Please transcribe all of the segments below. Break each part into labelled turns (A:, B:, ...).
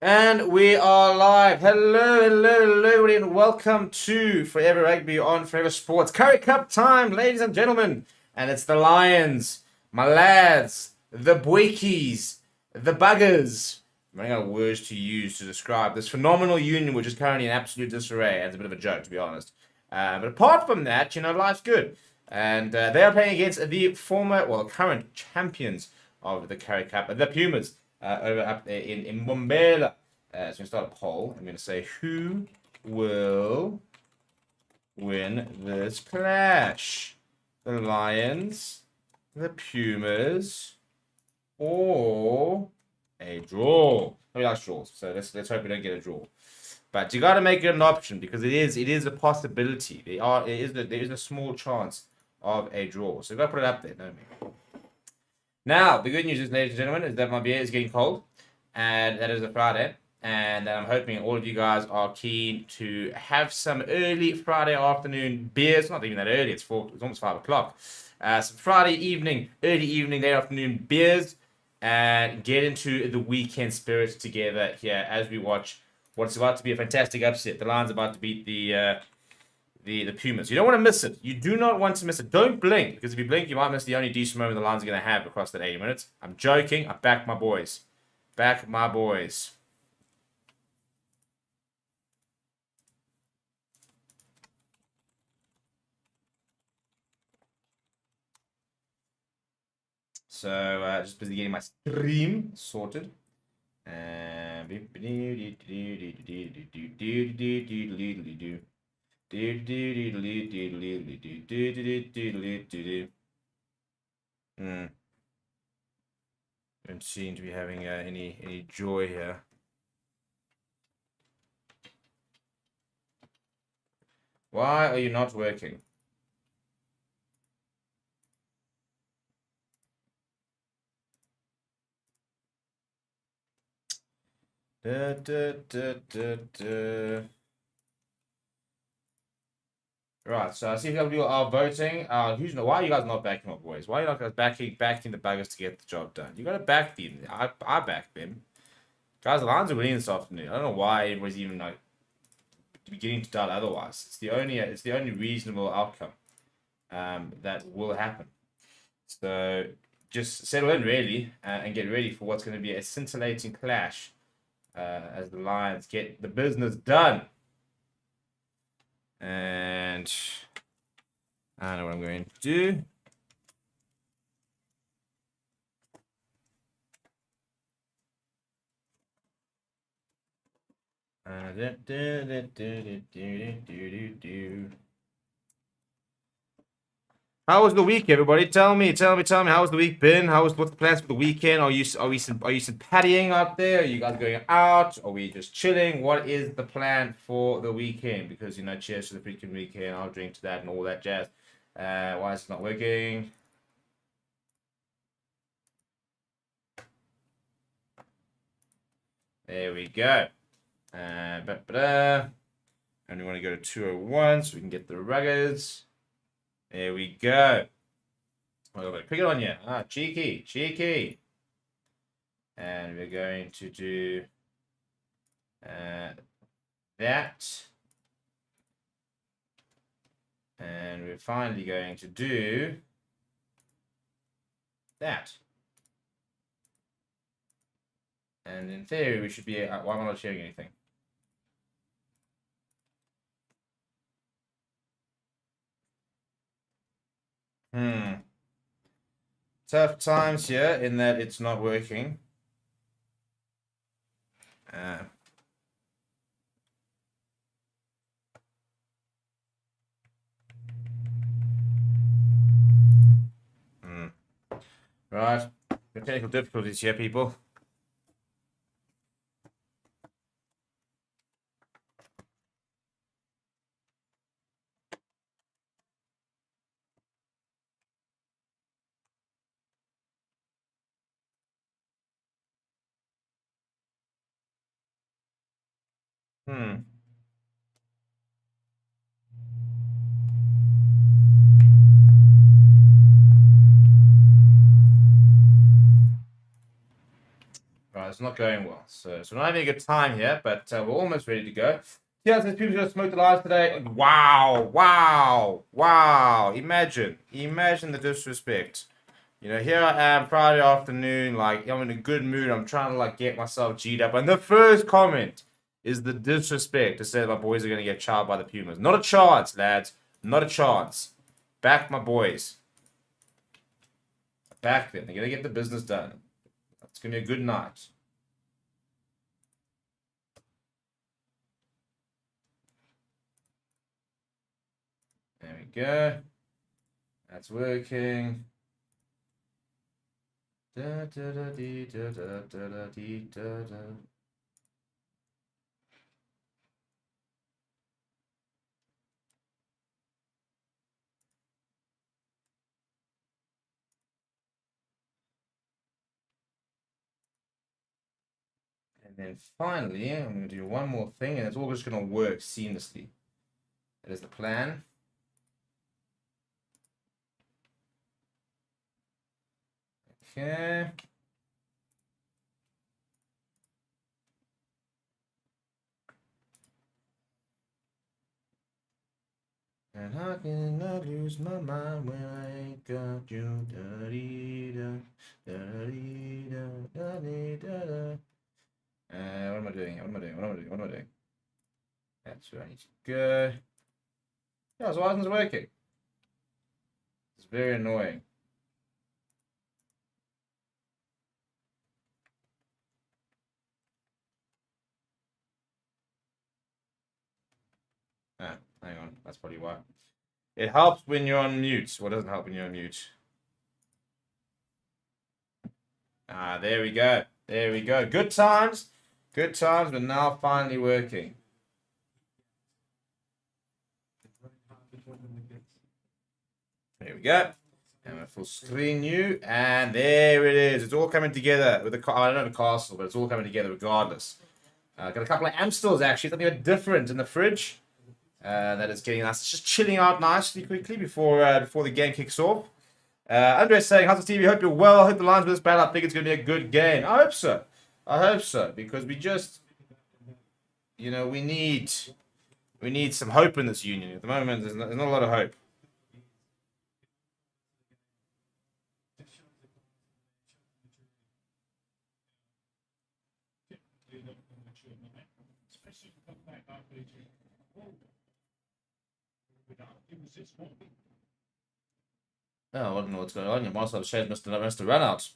A: And we are live. Hello, everybody, and welcome to Forever Rugby on Forever Sports. Currie Cup time, ladies and gentlemen. And it's the Lions, my lads, the Boykies, the Buggers. I'm running out of words to use to describe this phenomenal union, which is currently in absolute disarray. It's a bit of a joke, to be honest. But apart from that, life's good. And they are playing against the current champions of the Currie Cup, the Pumas over up there in Mbombela. So I'm going to start a poll. I'm going to say, who will win this clash? The Lions, the Pumas, or a draw? Nobody likes draws, so let's hope we don't get a draw. But you got to make it an option because it is a possibility. There is a small chance of a draw. So we've got to put it up there, don't we? Now, the good news is, ladies and gentlemen, is that my beer is getting cold, and that is a Friday, and I'm hoping all of you guys are keen to have some early Friday afternoon beers. Not even that early; it's almost 5 o'clock. Some Friday evening, early evening, late afternoon beers, and get into the weekend spirit together here as we watch what's about to be a fantastic upset. The Lions about to beat the Pumas. You don't want to miss it. You do not want to miss it. Don't blink, because if you blink, you might miss the only decent moment the Lions are going to have across that 80 minutes. I'm joking. I back my boys. Back my boys. So, just busy getting my stream sorted. Don't seem to be having any joy here. Why are you not working? Da, da, da, da, da. Right, so I see a couple people are voting. Why are you guys not backing my boys? Why are you not guys backing the Buggers to get the job done? You gotta back them. I back them. Guys, the Lions are winning this afternoon. I don't know why everybody's even beginning to doubt otherwise. It's the only reasonable outcome that will happen. So just settle in really and get ready for what's going to be a scintillating clash as the Lions get the business done. And I know what I'm going to do. How was the week, everybody? Tell me. How was the week been? What's the plans for the weekend? Are you pattying out there? Are you guys going out? Are we just chilling? What is the plan for the weekend? Because cheers to the freaking weekend. I'll drink to that and all that jazz. Why is it not working? There we go. And we want to go to 201 so we can get the ruggers. There we go. Oh, I'll pick it on you. Cheeky. And we're going to do that. And we're finally going to do that. And in theory, we should be... why am I not sharing anything? Tough times here in that it's not working. Right. The technical difficulties here, people. Right, it's not going well. So we're not having a good time here, but we're almost ready to go. Yeah, says people going to smoke the Lions today. Wow. Imagine the disrespect. Here I am, Friday afternoon, like, I'm in a good mood. I'm trying to, like, get myself G'd up. And the first comment is the disrespect to say that my boys are going to get charged by the Pumas. Not a chance, lads. Not a chance. Back my boys. Back them. They're going to get the business done. It's going to be a good night. There we go. That's working. Da, da, da, dee, da, da, da, da, dee, da, da. And then finally, I'm going to do one more thing, and it's all just going to work seamlessly. That is the plan. Okay. And how can I lose my mind when I ain't got you? Da-dee-da, da-dee-da, da-dee-da-da. What am I doing? That's where I need to go. Yeah, so why isn't it working? It's very annoying. Hang on. That's probably why. It helps when you're on mute. What doesn't help when you're on mute? There we go. Good times, but now finally working. There we go. And a full screen new, and there it is. It's all coming together with the. I don't know the castle, but it's all coming together regardless. Got a couple of Amstels actually, something a bit different in the fridge. That is getting nice. It's just chilling out nicely quickly before the game kicks off. Andre's saying, how's the TV? Hope you're well. I hope the Lions with this battle. I think it's going to be a good game. I hope so. Because we just, we need some hope in this union. At the moment, there's not a lot of hope. Oh, I don't know what's going on. You must have said Mr. Runout.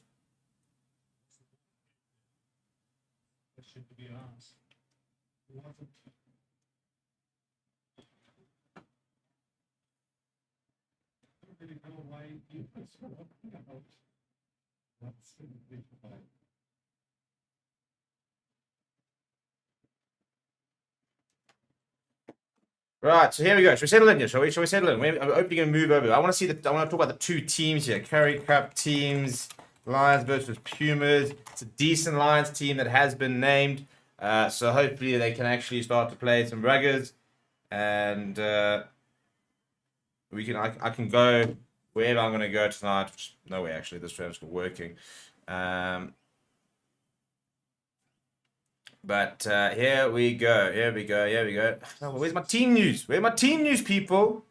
A: Right, so here we go. Shall we settle in here? Shall we settle in? I'm opening a move over. I want to talk about the two teams here. Currie Cup teams, Lions versus Pumas. It's a decent Lions team that has been named. So hopefully they can actually start to play some ruggers. And I can go wherever I'm going to go tonight. Which, no way, actually. This train's working. But here we go. Oh, where's my team news? People?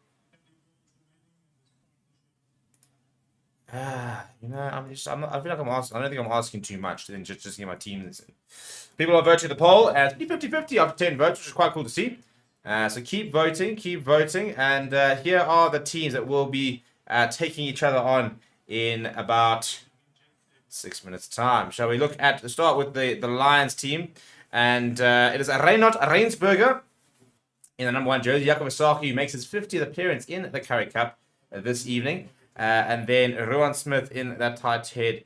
A: I feel like I'm asking. I don't think I'm asking too much. Then just get my teams in. People are voting the poll, and it's 50-50 after 10 votes, which is quite cool to see. So keep voting, and here are the teams that will be taking each other on in about 6 minutes' time. Shall we start with the Lions team? And it is Reinhard Reinsberger in the number 1 jersey. Jakob Osaki, who makes his 50th appearance in the Currie Cup this evening. And then Rowan Smith in that tight head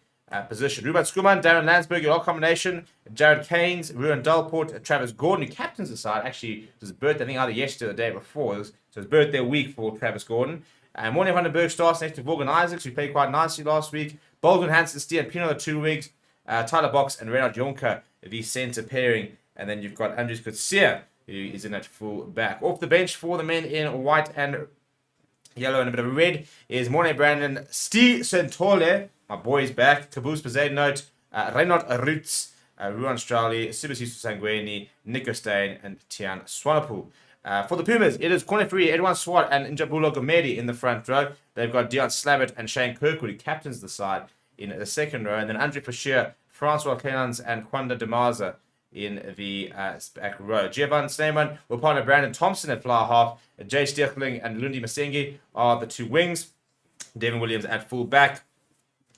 A: position. Ruben Skuman, Darren Landsberg, your combination. Jared Keynes, Ruan Delport, Travis Gordon, who captains the side. Actually, it was his birthday, I think either yesterday or the day before. So his birthday week for Travis Gordon. And Morne van den Berg starts next to Morgan Isaacs, who played quite nicely last week. Baldwin Hansen, Stian Pino, the 2 weeks. Tyler Box and Renard Jonker, the centre pairing. And then you've got Andrews Kutsia, who is in at full back. Off the bench for the men in white and yellow and a bit of red is Morne Brandon, Steve Sentole, my boy's back. Caboose Poseidon Note, Reinhard Roots, Ruan Strali, Sibasiso Sanguini, Nico Stain, and Tian Swanepoel. For the Pumas, it is Corne Free, Edouard Swart, and Njabulo Gomedi in the front row. They've got Dion Slabbert and Shane Kirkwood, who captains the side, in the second row. And then Andre Fashir, Francois Clemens, and Kwanda Demaza in the back row. Jevan Sneeman will partner Brandon Thompson at fly half. Jay Stirkling and Lundi Masengi are the two wings. Devin Williams at full back.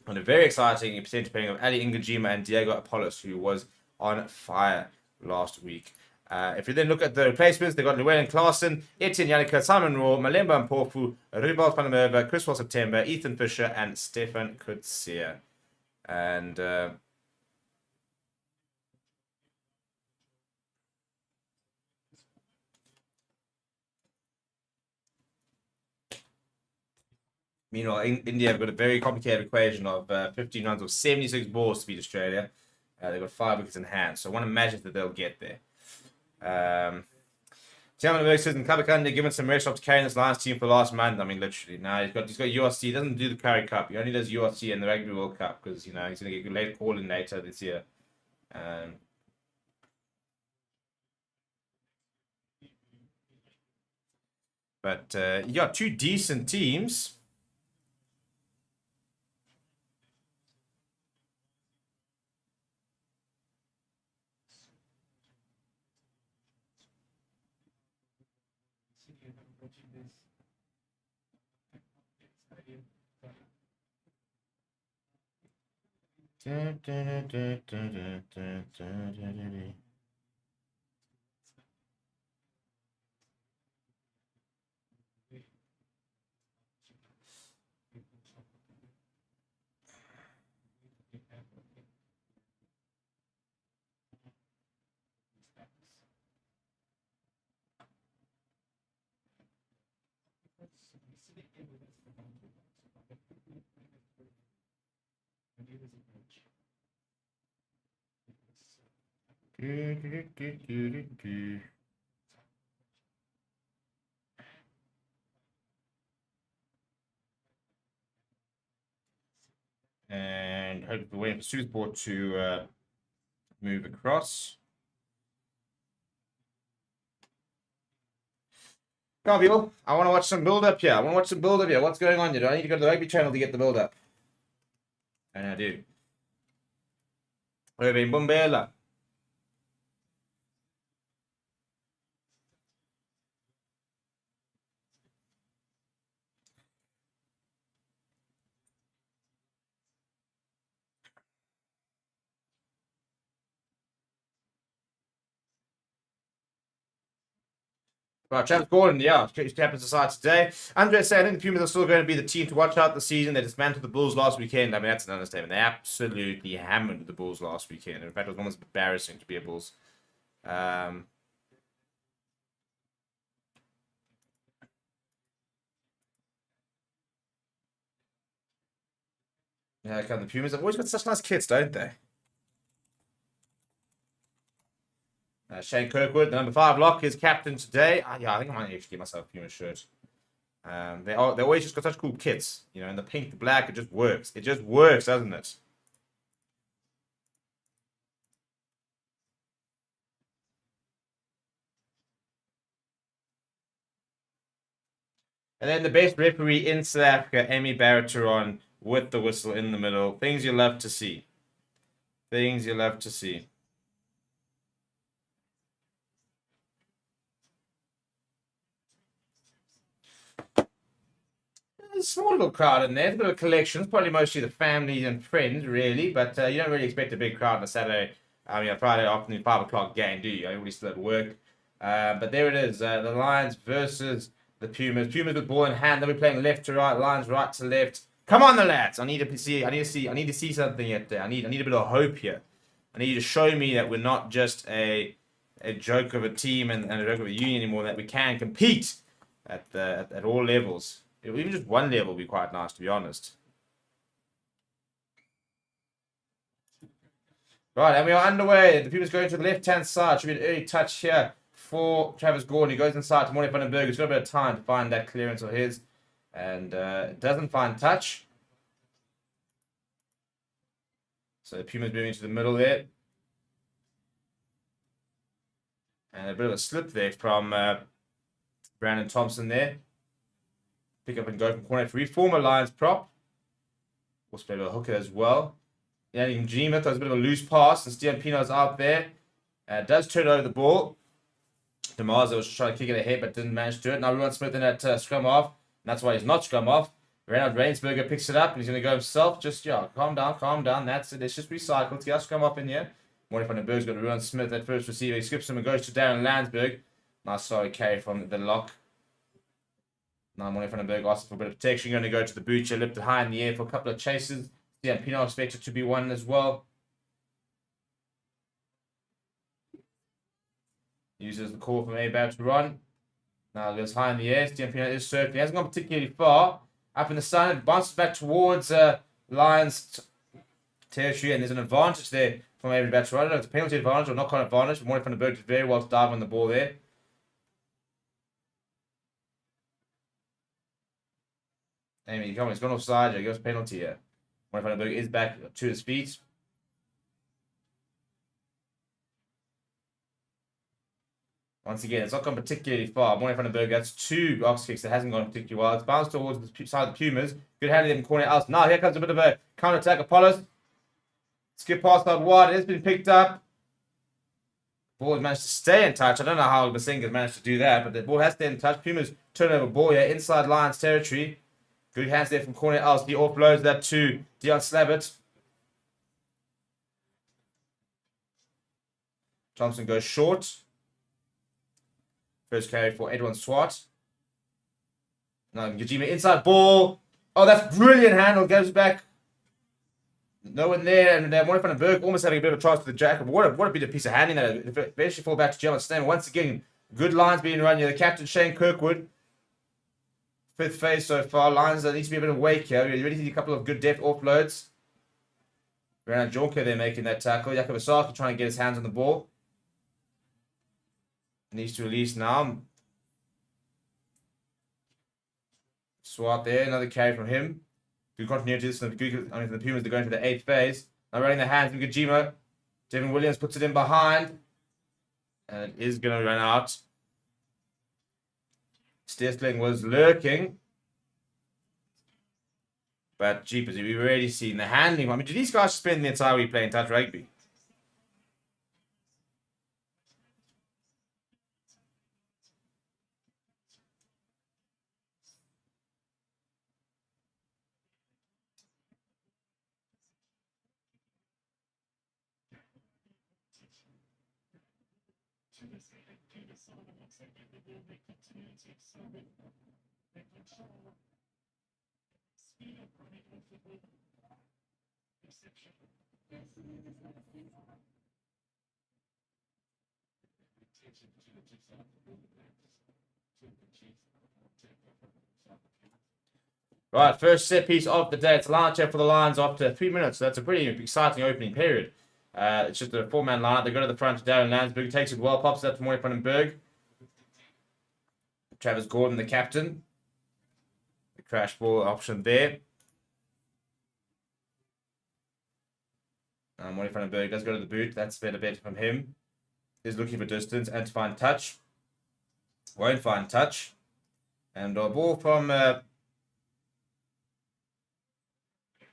A: On a very exciting percentage pairing of Ali Ingajima and Diego Apollos, who was on fire last week. If you then look at the replacements, they've got Llewellyn Klaassen, Etienne Yannicka, Simon Raw, Malemba Mpofu, Rubal Panamerva, Chris September, Ethan Fisher, and Stefan Kutsia. And meanwhile, India have got a very complicated equation of 15 runs of 76 balls to beat Australia. They've got 5 wickets in hand, so one imagines that they'll get there. Tiamat Mercer and Kabakanda given some rest after carrying this Lions team for the last month. I mean, literally. Now he's got URC. He doesn't do the Currie Cup. He only does URC and the Rugby World Cup because he's going to get a late call in later this year. But you got 2 decent teams. And hope we're waiting for Suzport to move across. Come on, people. I want to watch some build-up here. What's going on here? Do I need to go to the Rugby channel to get the build-up? And I do. Irving Bumbela. Right, Travis Gordon, yeah, he's captain's aside today. Andre saying, I think the Pumas are still going to be the team to watch out this season. They dismantled the Bulls last weekend. I mean, that's an understatement. They absolutely hammered the Bulls last weekend. In fact, it was almost embarrassing to be a Bulls. Yeah, the Pumas have always got such nice kits, don't they? Shane Kirkwood, the number 5 lock, is captain today. Yeah, I think I might actually get myself a Puma shirt. They always just got such cool kits, you know, and the pink, the black, it just works. It just works, doesn't it? And then the best referee in South Africa, Amy Barrett-Turon, with the whistle in the middle. Things you love to see. Things you love to see. There's a small little crowd in there. There's a bit of a collection. It's probably mostly the family and friends, really. But you don't really expect a big crowd on a Saturday, a Friday afternoon, 5 o'clock game, do you? Everybody's still at work. But there it is. The Lions versus the Pumas. Pumas with ball in hand. They'll be playing left to right. Lions right to left. Come on, the lads. I need to see something yet there. I need a bit of hope here. I need you to show me that we're not just a joke of a team and a joke of a union anymore. That we can compete at all levels. Even just one level would be quite nice, to be honest. Right, and we are underway. The Pumas going to the left-hand side. Should be an early touch here for Travis Gordon. He goes inside to Morley Vandenberg. He's got a bit of time to find that clearance of his. And doesn't find touch. So the Pumas moving to the middle there. And a bit of a slip there from Brandon Thompson there. Pick up and go from corner three. Former Lions prop. Also played a hooker as well. Yeah, you can dream it. That was a bit of a loose pass. And Stian Pino's out there. Does turn over the ball. Demaza was trying to kick it ahead, but didn't manage to do it. Now Ruan Smith in at scrum off. And that's why he's not scrum off. Reinhard Rainsberger picks it up, and he's going to go himself. Just, yeah, calm down. That's it. It's just recycled. Let's get our scrum off in here. Morning van den Berg's got Ruan Smith at first receiver. He skips him and goes to Darren Landsberg. Nice sorry carry from the lock. Now Morning van den Berg asking for a bit of protection. Going to go to the Butcher, lifted high in the air for a couple of chases. Yeah, Pino expected to be one as well. Uses the call from A-Bab to run. Now goes high in the air. Stian Pino is circling. He hasn't gone particularly far. Up in the sun, it bounces back towards Lions territory, and there's an advantage there from A-Bab to run. I don't know if it's a penalty advantage or knock-on advantage, but Morning van den Berg did very well to dive on the ball there. Amy, come on, he's gone offside. He goes penalty here. Morning van den Berg is back to his feet. Once again, it's not gone particularly far. Morning van den Berg, that's two box kicks that hasn't gone particularly well. It's bounced towards the side of the Pumas. Good handling in corner else. Now here comes a bit of a counter-attack. Apollos. Skip past out wide. It has been picked up. Ball has managed to stay in touch. I don't know how Basinga's managed to do that, but the ball has stayed in touch. Pumas turnover ball here inside Lions territory. Good hands there from corner else. He offloads that to Dion Slabbert. Thompson goes short. First carry for Edwin Swart. Now Gajima inside ball. Oh, that's brilliant handle. Goes back. No one there. And Morning van den Berg almost having a bit of a chance to the jacket. But what a bit of piece of handling that. Eventually fall back to German Stem. Once again, good lines being run here. The captain, Shane Kirkwood. Fifth phase so far. Lions there needs to be a bit of wake here. We really need a couple of good depth offloads. Bernard Jonker there making that tackle. Jakub Asaki trying to get his hands on the ball. Needs to release now. Swat there. Another carry from him. Good continuity. This the Pumas. They're going to the 8th phase. Now running the hands from Gajima. Devin Williams puts it in behind. And it is going to run out. Stiesling was lurking. But jeepers, we've already seen the handling. I mean, do these guys spend the entire week playing touch rugby? Right, first set piece of the day. It's a line check for the Lions after 3 minutes. So that's a pretty exciting opening period. It's just a four-man lineup. They go to the front to Darren Landsberg. Takes it well, pops it up to Morning van den Berg. Travis Gordon, the captain. The crash ball option there. Morning van den Berg does go to the boot. That's better bet from him. He's looking for distance and to find touch. Won't find touch. And a ball from...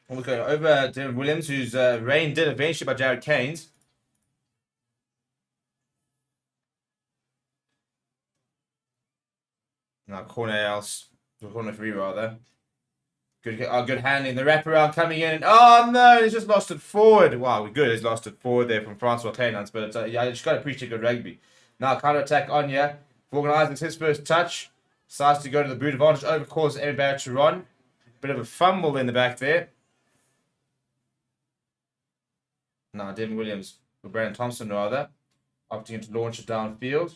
A: we'll go over to Williams, who's reined in eventually by Jared Keynes. Now corner three rather. Good handling. The wraparound coming in. And, oh no, he's just lost it forward. Wow, we're good. He's lost it forward there from Francois Clénans, but yeah, you just got to appreciate good rugby. Now counter attack on here. Organizing his first touch. Decides to go to the boot advantage. Overcalls Evan Barrett to run. Bit of a fumble in the back there. Now Devin Williams, or Brandon Thompson rather, opting to launch it downfield.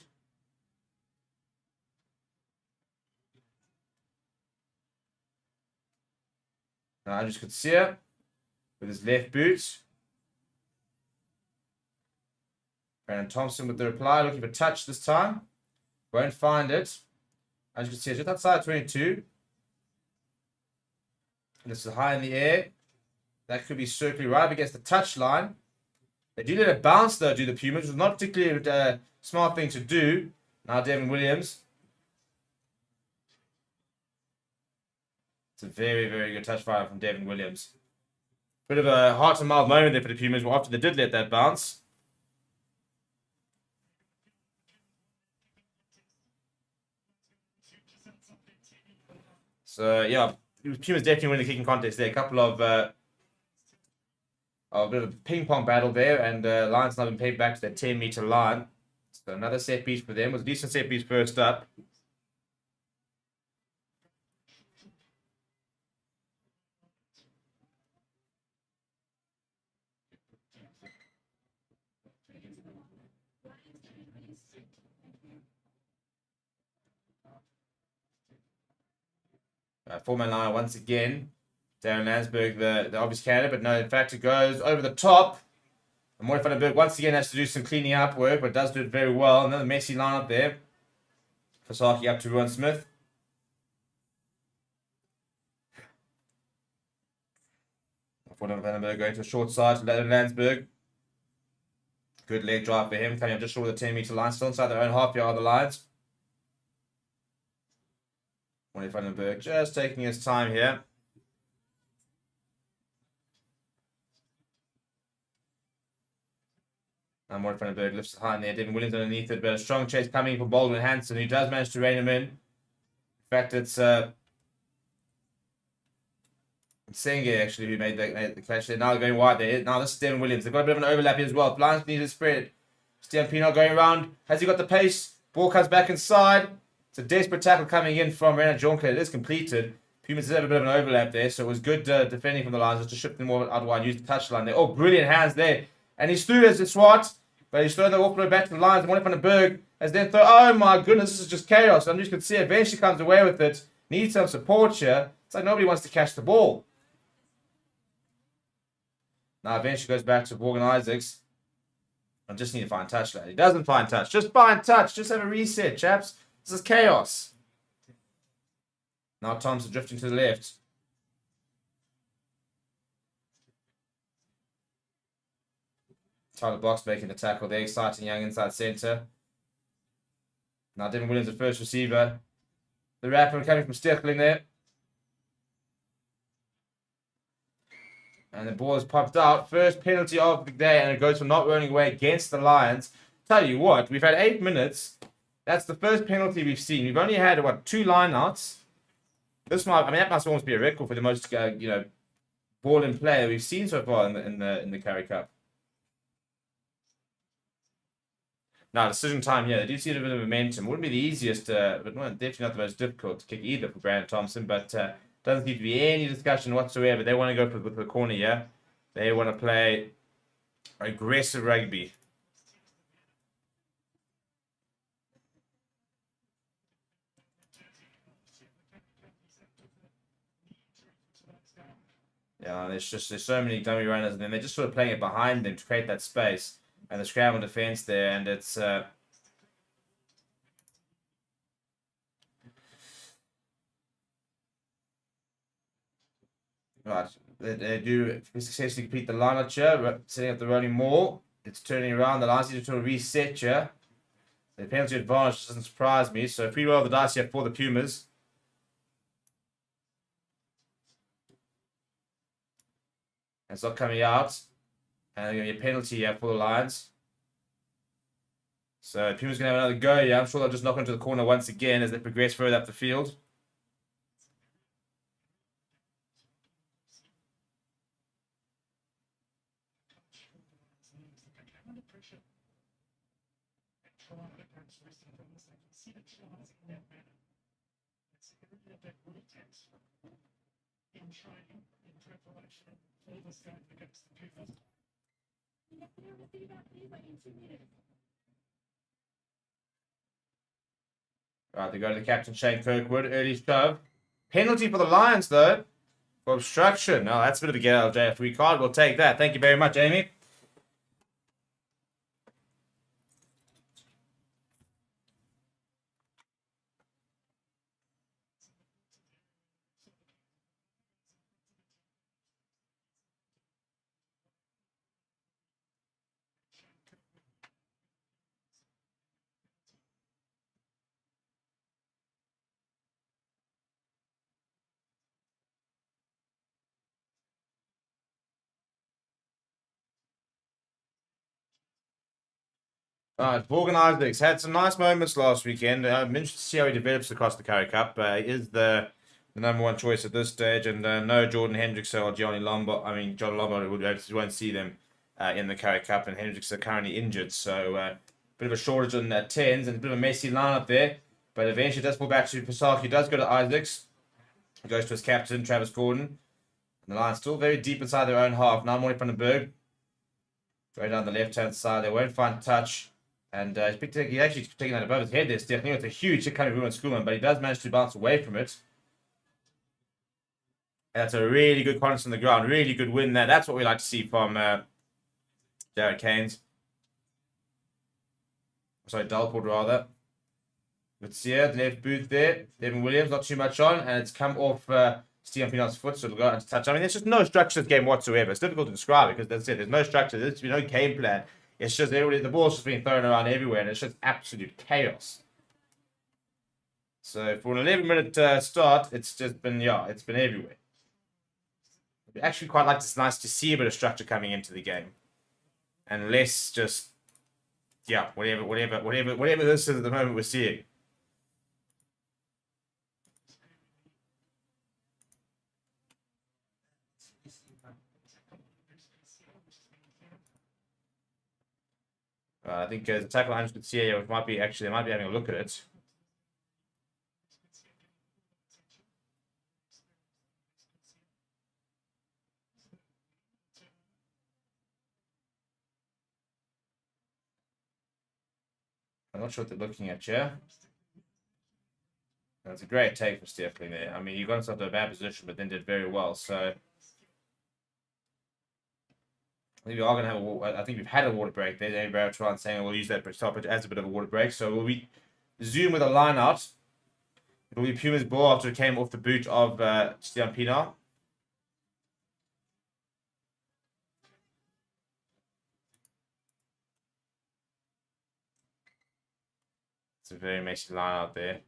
A: Now Andrews Kutsia with his left boot. Brandon Thompson with the reply, looking for touch this time. Won't find it. Andrews Kutsia just outside 22. This is high in the air. That could be circling right up against the touch line. They do let it bounce though, do the Pumas, which was not particularly a smart thing to do. Now Devin Williams. It's a very, very good touch fire from Devin Williams. Bit of a heart and mouth moment there for the Pumas after they did let that bounce. So yeah, Pumas definitely win the kicking contest there. A couple of a bit of a ping pong battle there, and Lions now been paid back to their 10-meter line. So another set piece for them. It was a decent set piece first up. Four-man line once again. Darren Landsberg, the obvious candidate, but no, in fact, it goes over the top. And Moy van den Berg once again has to do some cleaning up work, but does do it very well. Another messy lineup there. Fasaki up to Ruan Smith. Van den Berg going to a short side to Darren Landsberg. Good leg drive for him, coming up just short of the 10-meter line, still inside their own half-yard of the lines. Moy van den Berg just taking his time here. And Moy van den Berg lifts it high in there. Devin Williams underneath it, but a strong chase coming from Baldwin Hanson, who does manage to rein him in. In fact, it's Senge actually who made the catch there. Now they're going wide there. Now this is Devin Williams. They've got a bit of an overlap here as well. Lions need to spread. Stian Pienaar going around. Has he got the pace? Ball comes back inside. It's a desperate tackle coming in from Renat Jonker. It is completed. Pumas did have a bit of an overlap there, so it was good defending from the Lions just to shift them more out wide and use the touchline there. Oh, brilliant hands there. And he's through as a swat, but he's thrown the off back to the Lions. Moy van den Berg has then thrown. Oh my goodness, this is just chaos. And you can see eventually comes away with it. Needs some support here. It's like nobody wants to catch the ball. Now eventually goes back to Morgan Isaacs. I just need to find touch, lad. He doesn't find touch. Just find touch. Just have a reset, chaps. This is chaos. Now Thompson drifting to the left. Tyler Box making the tackle there. Exciting young inside centre. Now Devin Williams, the first receiver. The rapper coming from Stirling there. And the ball is popped out. First penalty of the day, and it goes for not running away against the Lions. Tell you what, we've had 8 minutes. That's the first penalty we've seen. We've only had, 2 lineouts. That must almost be a record for the most, ball in play we've seen so far in the Currie Cup. Now, decision time here. They do see a bit of momentum. Wouldn't be the easiest, but definitely not the most difficult to kick either for Brandon Thompson, but doesn't seem to be any discussion whatsoever. They want to go with the corner here. They want to play aggressive rugby. Yeah, there's so many dummy runners, and then they're just sort of playing it behind them to create that space. And the scramble defense there, and it's right. They do successfully complete the line out here, setting up the rolling maul. It's turning around. The Lions need to reset here. The penalty advantage doesn't surprise me. So free roll of the dice here for the Pumas. It's not coming out. And there's going to be a penalty here for the Lions. So Pumas going to have another go here. I'm sure they'll just knock into the corner once again as they progress further up the field. Right, they go to the captain, Shane Kirkwood. Early shove. Penalty for the Lions, though, for obstruction. Oh, that's a bit of a get out of jail free card. We'll take that. Thank you very much, Amy. Morgan Isaacs had some nice moments last weekend. I'm interested to see how he develops across the Currie Cup. He is the number one choice at this stage, and no Jordan Hendricks or Johnny Lombard. I mean, John Lombard, we won't see them in the Currie Cup, and Hendricks are currently injured. So, bit of a shortage on tens and a bit of a messy lineup there. But eventually, it does fall back to Pasaki. He does go to Isaacs. He goes to his captain, Travis Gordon. And the line's still very deep inside their own half. Now, Morning from the Berg. Going down the left-hand side. They won't find touch. And he's actually taking that above his head there, Steph. It's a huge hit coming from Schoolman, but he does manage to bounce away from it. And that's a really good confidence on the ground. Really good win there. That's what we like to see from Jared Keynes. Sorry, Dalport rather. But yeah, the left boot there. Devin Williams, not too much on. And it's come off Stephen Pinot's foot, so it'll go out into touch. I mean, there's just no structure to this game whatsoever. It's difficult to describe it because, that's it. There's no structure. There's no game plan. It's just everybody, the ball's just being thrown around everywhere, and it's just absolute chaos. So for an 11-minute start, it's just been, it's been everywhere. I actually quite like this. Nice to see a bit of structure coming into the game. And less just, whatever this is at the moment we're seeing. I think the tackle line could see they might be having a look at it. I'm not sure what they're looking at here. That's a great take from Stefling there. I mean, he got himself to a bad position, but then did very well. So I think we are going to have I think we've had a water break there. Danny Barrett saying we'll use that stoppage as a bit of a water break. So we'll be zoom with a line out. It'll be Pumas ball after it came off the boot of Stian Pienaar. It's a very messy line out there.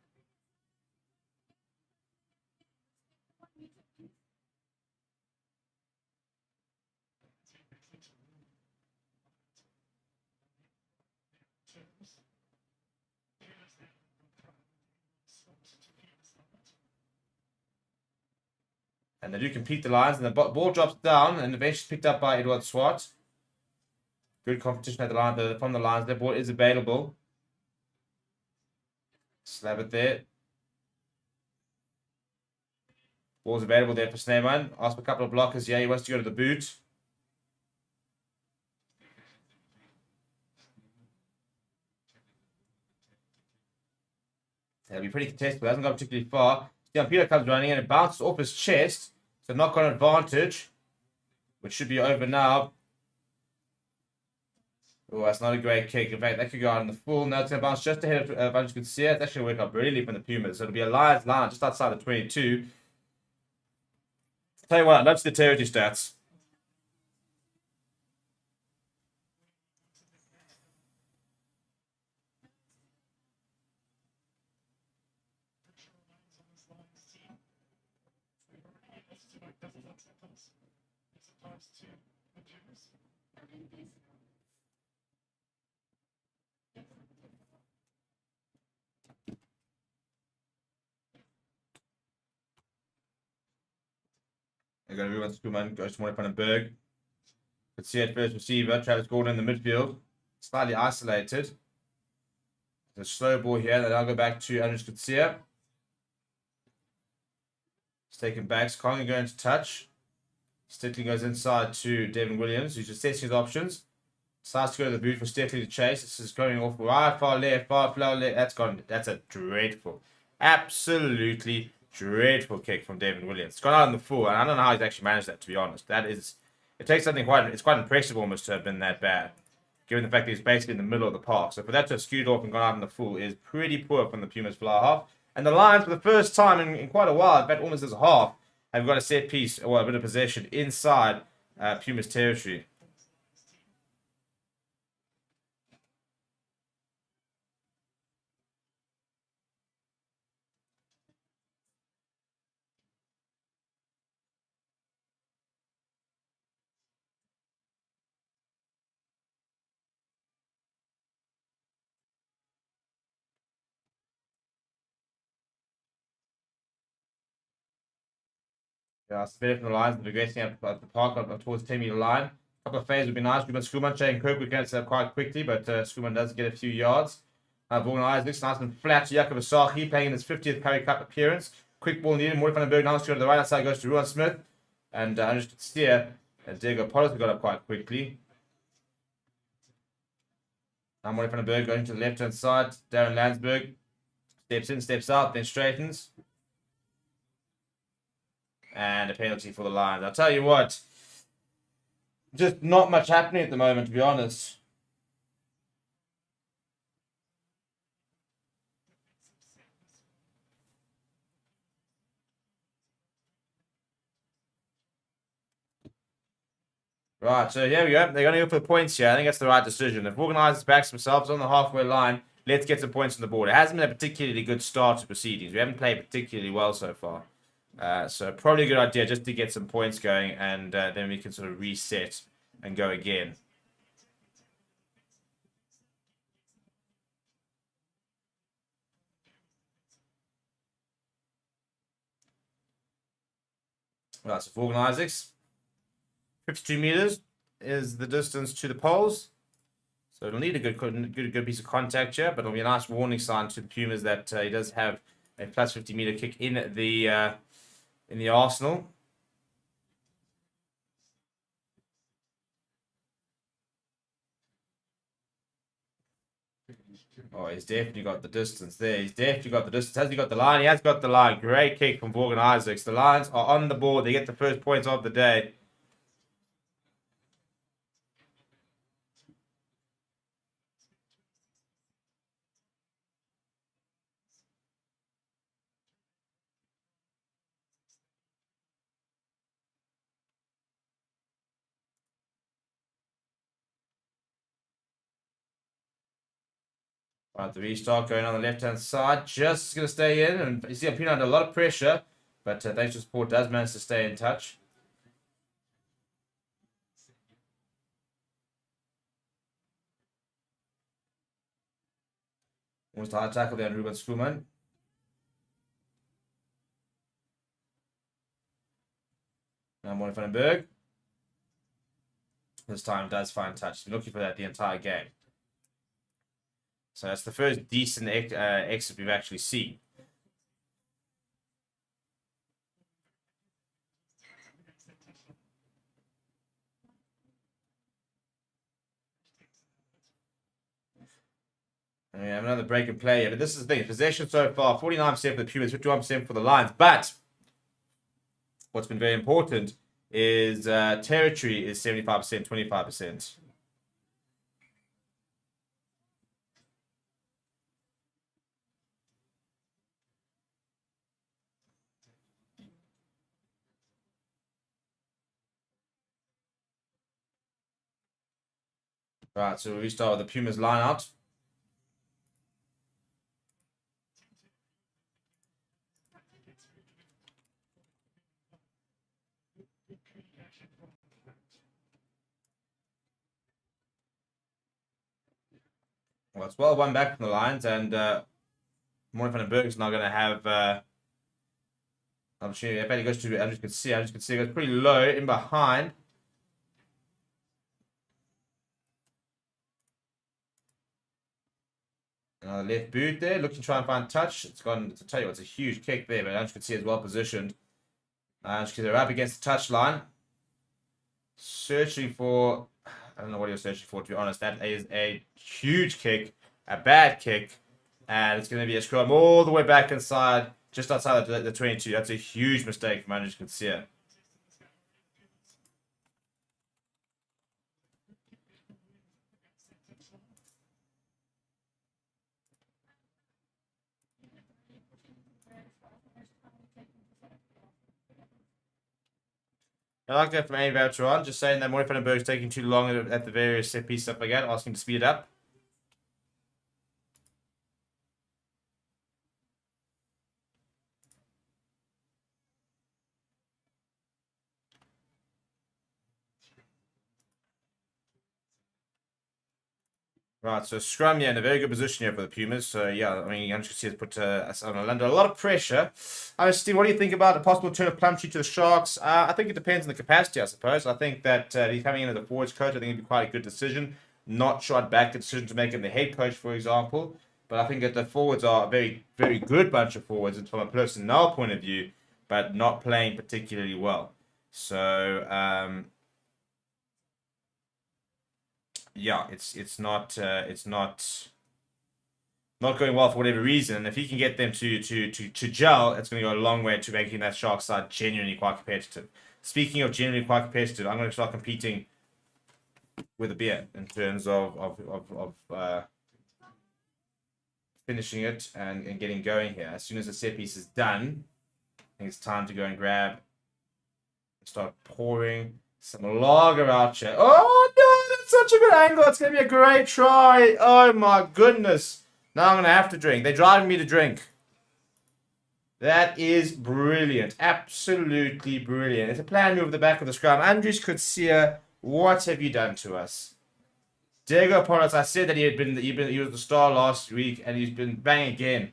A: And they do compete the lines, and the ball drops down, and eventually picked up by Edward Swart. Good competition at the line from the lines. The ball is available. Slab it there. Ball's available there for Sneeman. Ask for a couple of blockers. Yeah, he wants to go to the boot. It'll be pretty contested, but hasn't gone particularly far. Stian Pienaar comes running in and bounces off his chest. So knock on advantage, which should be over now. Oh, that's not a great kick. In fact, that could go out in the full. Now it's going to bounce just ahead of Vantage could see it. It's actually going to work out brilliantly from the Pumas. So it'll be a live line just outside the 22. Tell you what, let's the territory stats. They're going to move on to Schoolman, goes to Morning from the Berg. Could see it first receiver, Travis Gordon in the midfield. Slightly isolated. The slow ball here, then I'll go back to Andres Kutsia. He's taken back. Conley going to touch. Stickley goes inside to Devin Williams, who's assessing his options. Decides to go to the boot for Stickley to chase. This is going off right, far left, far left. That's a dreadful, absolutely dreadful kick from Devin Williams. It's gone out in the full, and I don't know how he's actually managed that, to be honest. It takes something it's quite impressive almost to have been that bad, given the fact that he's basically in the middle of the park. So for that to have skewed off and gone out in the full is pretty poor from the Pumas fly half. And the Lions, for the first time in quite a while, in fact almost as a half, have got a set piece or a bit of possession inside Pumas territory. It's better from the lines than progressing at the park up towards 10-meter line. A couple of phases would be nice. Schoolman, Shane Kirk would get up quite quickly, but Schoolman does get a few yards. Vaughan looks nice and flat. Jakob Asahi playing in his 50th Currie Cup appearance. Quick ball needed. Morty van den Berg now to go to the right side, goes to Ruan Smith. And Andrews could steer. Diego Pollard got up quite quickly. Now Morty van den Berg going to the left hand side. Darren Landsberg steps in, steps out, then straightens. And a penalty for the Lions. I'll tell you what, just not much happening at the moment, to be honest. Right, so here we go. They're going to go for the points here. I think that's the right decision. If Organisers backs themselves on the halfway line, let's get some points on the board. It hasn't been a particularly good start to proceedings. We haven't played particularly well so far. So probably a good idea just to get some points going, and then we can sort of reset and go again. Right, so for Organisers, 52 meters is the distance to the poles. So it'll need a good piece of contact here, but it'll be a nice warning sign to the Pumas that he does have a plus 50-meter kick in the arsenal. Oh, he's definitely got the distance there. He's definitely got the distance. Has he got the line? He has got the line. Great kick from Vaughan Isaacs. The Lions are on the board. They get the first points of the day. Right, the restart going on the left-hand side. Just going to stay in. And you see Pino under a lot of pressure. But thanks to support, does manage to stay in touch. Almost a hard tackle there on Ruben Schoolman. Now Morty van den Berg. This time does find touch. He's been looking for that the entire game. So that's the first decent exit we've actually seen. And we have another break and play here. But this is the thing. Possession so far, 49% for the Pumas, 51% for the Lions. But what's been very important is territory is 75%, 25%. Right, so we start with the Pumas line out. Well, it's well one back from the Lions, and Morty van den Berg is now going to have opportunity. I bet he goes to Andrews can see. Andrews can see. It goes pretty low in behind. Another left boot there, looking to try and find touch. It's gone, to tell you, it's a huge kick there, but Andrews can see it's well positioned. Andrews they're up against the touch line. Searching for, I don't know what he was searching for, to be honest. That is a huge kick, a bad kick, and it's going to be a scrum all the way back inside, just outside the 22. That's a huge mistake from Andrews Kunsia. I like that from Andy Valtron, just saying that Morty van den Berg is taking too long at the various set piece stuff like that, asking to speed it up. Right, so scrum, yeah, in a very good position here for the Pumas. So, yeah, I mean, you can see it's put us under a lot of pressure. Steve, what do you think about the possible turn of Plumtree to the Sharks? I think it depends on the capacity, I suppose. I think that he's coming in as the forwards coach. I think it'd be quite a good decision. Not sure I'd back the decision to make him the head coach, for example. But I think that the forwards are a very, very good bunch of forwards and from a personnel point of view, but not playing particularly well. So, yeah, it's not going well for whatever reason. And if he can get them to gel, it's going to go a long way to making that Sharks side genuinely quite competitive. Speaking of genuinely quite competitive, I'm going to start competing with a beer in terms of finishing it and getting going here. As soon as the set piece is done, I think it's time to go and grab and start pouring some lager out here. Oh no, that's such a good angle. It's going to be a great try. Oh my goodness. Now I'm going to have to drink. They're driving me to drink. That is brilliant. Absolutely brilliant. It's a plan move at the back of the scrum. Andries Kutsia, what have you done to us? Diego Porras, I said that he was the star last week, and he's been bang again.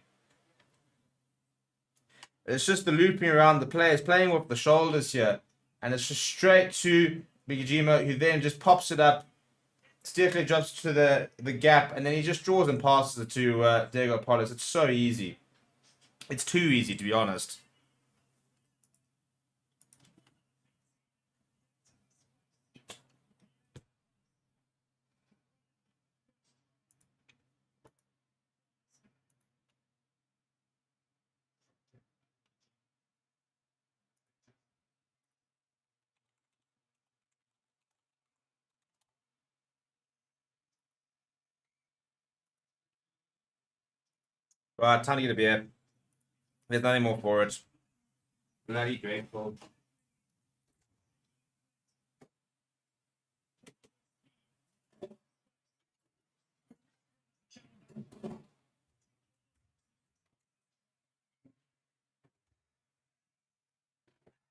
A: It's just the looping around the players, playing with the shoulders here. And it's just straight to Bigajima, who then just pops it up. Steercliff jumps to the gap, and then he just draws and passes it to Diego Porras. It's so easy. It's too easy, to be honest. Right, time to get a beer. There's nothing more for it. Bloody grateful.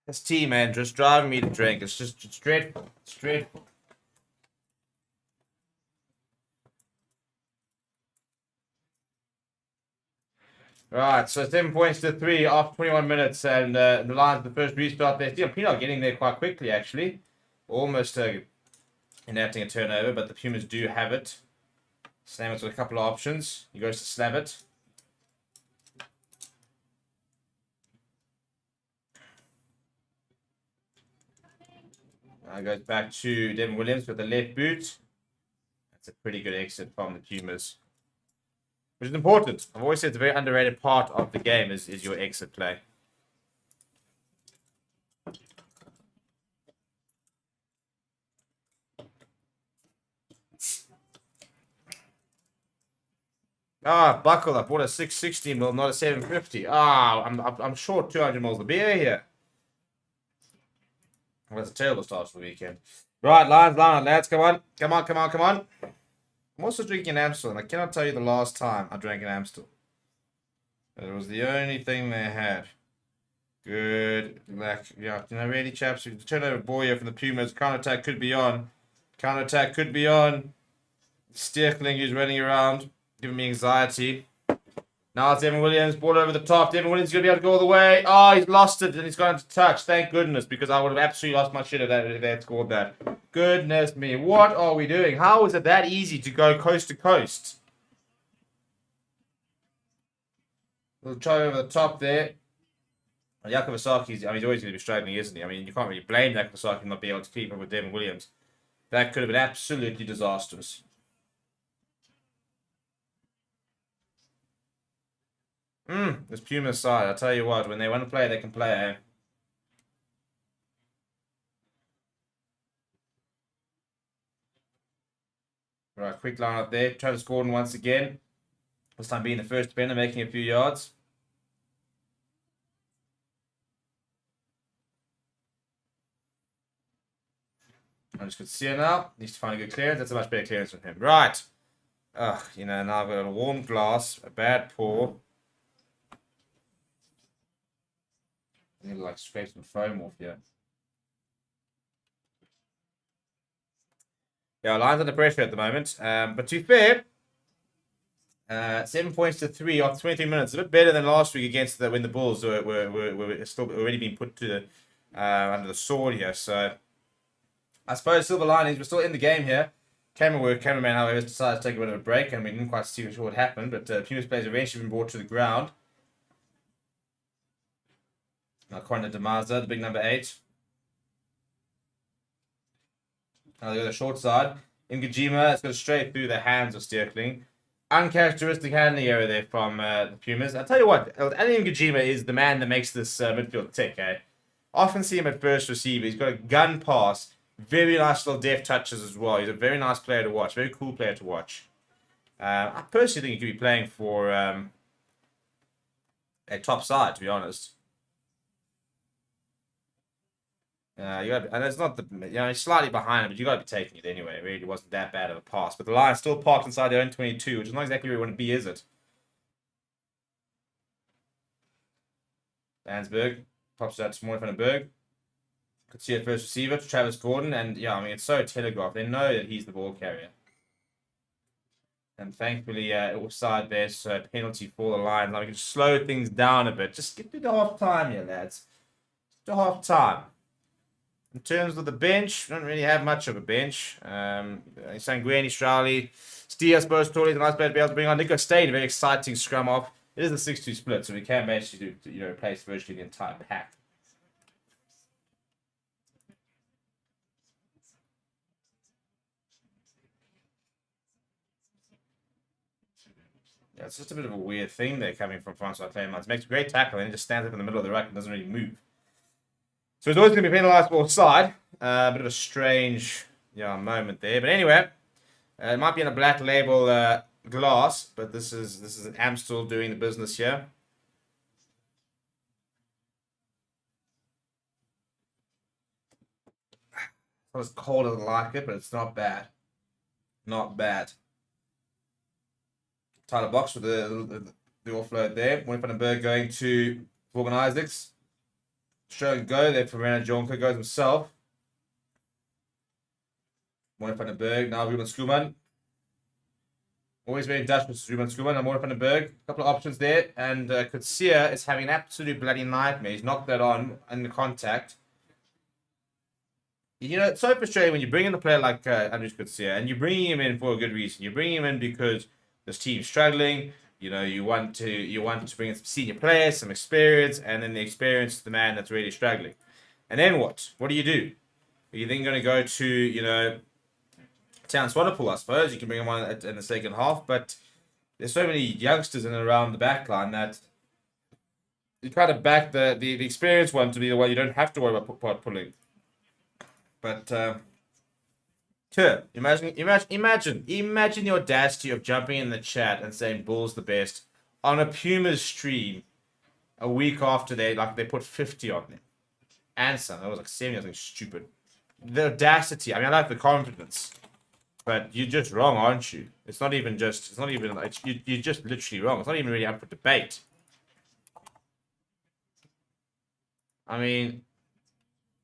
A: This tea, man, just driving me to drink. It's just straight. Right, so 7 points to 3 after 21 minutes, and the Lions, the first restart there. Still, Pinot getting there quite quickly, actually. Almost enacting a turnover, but the Pumas do have it. Slammer's with a couple of options. He goes to slam it. Goes back to Devin Williams with the left boot. That's a pretty good exit from the Pumas, which is important. I've always said it's a very underrated part of the game is your exit play. Buckle. I bought a 660 ml, not a 750. I'm short 200 mils of beer here. Well, that's a terrible start to the weekend. Right, Lions, lads, come on. I'm also drinking Amstel, and I cannot tell you the last time I drank an Amstel. It was the only thing they had. Good luck. Yeah, really, chaps, the turnover boy here from the Pumas. Counter-attack could be on. Steerkling, who's running around, giving me anxiety. Now it's Devin Williams, ball over the top. Devin Williams is going to be able to go all the way. Oh, he's lost it, and he's gone to touch. Thank goodness, because I would have absolutely lost my shit if they had scored that. Goodness me, what are we doing? How is it that easy to go coast to coast? Little try over the top there. Yakovasaki's, he's always going to be struggling, isn't he? I mean, you can't really blame Yakovasaki not being able to keep up with Devin Williams. That could have been absolutely disastrous. This Pumas side, I tell you what, when they want to play, they can play, eh? Right, quick line up there. Travis Gordon once again. This time being the first defender, making a few yards. I just could see it now. Needs to find a good clearance. That's a much better clearance from him. Right. Now I've got a warm glass, a bad pour. I need to like scrape some foam off here. Yeah, Lions under pressure at the moment. But to be fair, 7 points to 3 after 23 minutes. A bit better than last week against when the Bulls were still already being put to the under the sword here. So I suppose silver linings. We're still in the game here. Cameraman, however, decided to take a bit of a break, and we didn't quite see what happened. But Pumas players eventually been brought to the ground. Now Conor Damaza, the big number 8. Now they go to the short side. Ngajima, it's got straight through the hands of Sterling. Uncharacteristic handling area there from the Pumas. I'll tell you what, Ali Ngajima is the man that makes this midfield tick, eh? Often see him at first receiver. He's got a gun pass. Very nice little deft touches as well. He's a very nice player to watch. Very cool player to watch. I personally think he could be playing for a top side, to be honest. And it's not he's slightly behind him, but you got to be taking it anyway. It really wasn't that bad of a pass. But the Lions still parked inside their own 22, which is not exactly where you want to be, is it? Landsberg pops out to Moore van den Berg. Could see it first receiver to Travis Gordon, and yeah, I mean it's so telegraphed. They know that he's the ball carrier. And thankfully, it was side there, so penalty for the Lions. Now we can slow things down a bit. Just get to the half time here, lads. To half time. In terms of the bench, we don't really have much of a bench. Sanguini, Strali, Steve, I suppose, Torley, the nice player to be able to bring on. Nico stayed a very exciting scrum off. It is a 6-2 split, so we can manage to replace virtually the entire pack. Yeah, it's just a bit of a weird thing there coming from Francois Clements. Makes a great tackle and he just stands up in the middle of the ruck and doesn't really move. So he's always going to be penalised for offside. A bit of a strange moment there. But anyway, it might be in a black label glass, but this is an Amstel doing the business here. It's not as cold as I like it, but it's not bad. Not bad. Tyler Box with the offload there. Moore van den Berg going to Morgan Isaacs. Show and go there for Renan Jonker. Goes himself. Moore van den Berg. Now Ruben Skuman. Always very industrious, Ruben Skuman and Moore van den Berg. A couple of options there. And Kutsia is having an absolute bloody nightmare. He's knocked that on in the contact. It's so frustrating when you bring in a player like Andrews Kutsia and you're bringing him in for a good reason. You're bringing him in because this team's struggling. You want to bring in some senior players, some experience, and then the experience is the man that's really struggling. And then what? What do you do? Are you then going to go to Town Swanepoel? I suppose you can bring him on in the second half, but there's so many youngsters in and around the back line that you try to back the experienced one to be the one you don't have to worry about pulling. But sure, imagine the audacity of jumping in the chat and saying Bulls the best on a Pumas stream a week after they put 50 on them. And some, that was like 70 or something stupid. The audacity. I mean, I like the confidence, but you're just wrong, aren't you? You're just literally wrong. It's not even really up for debate. I mean,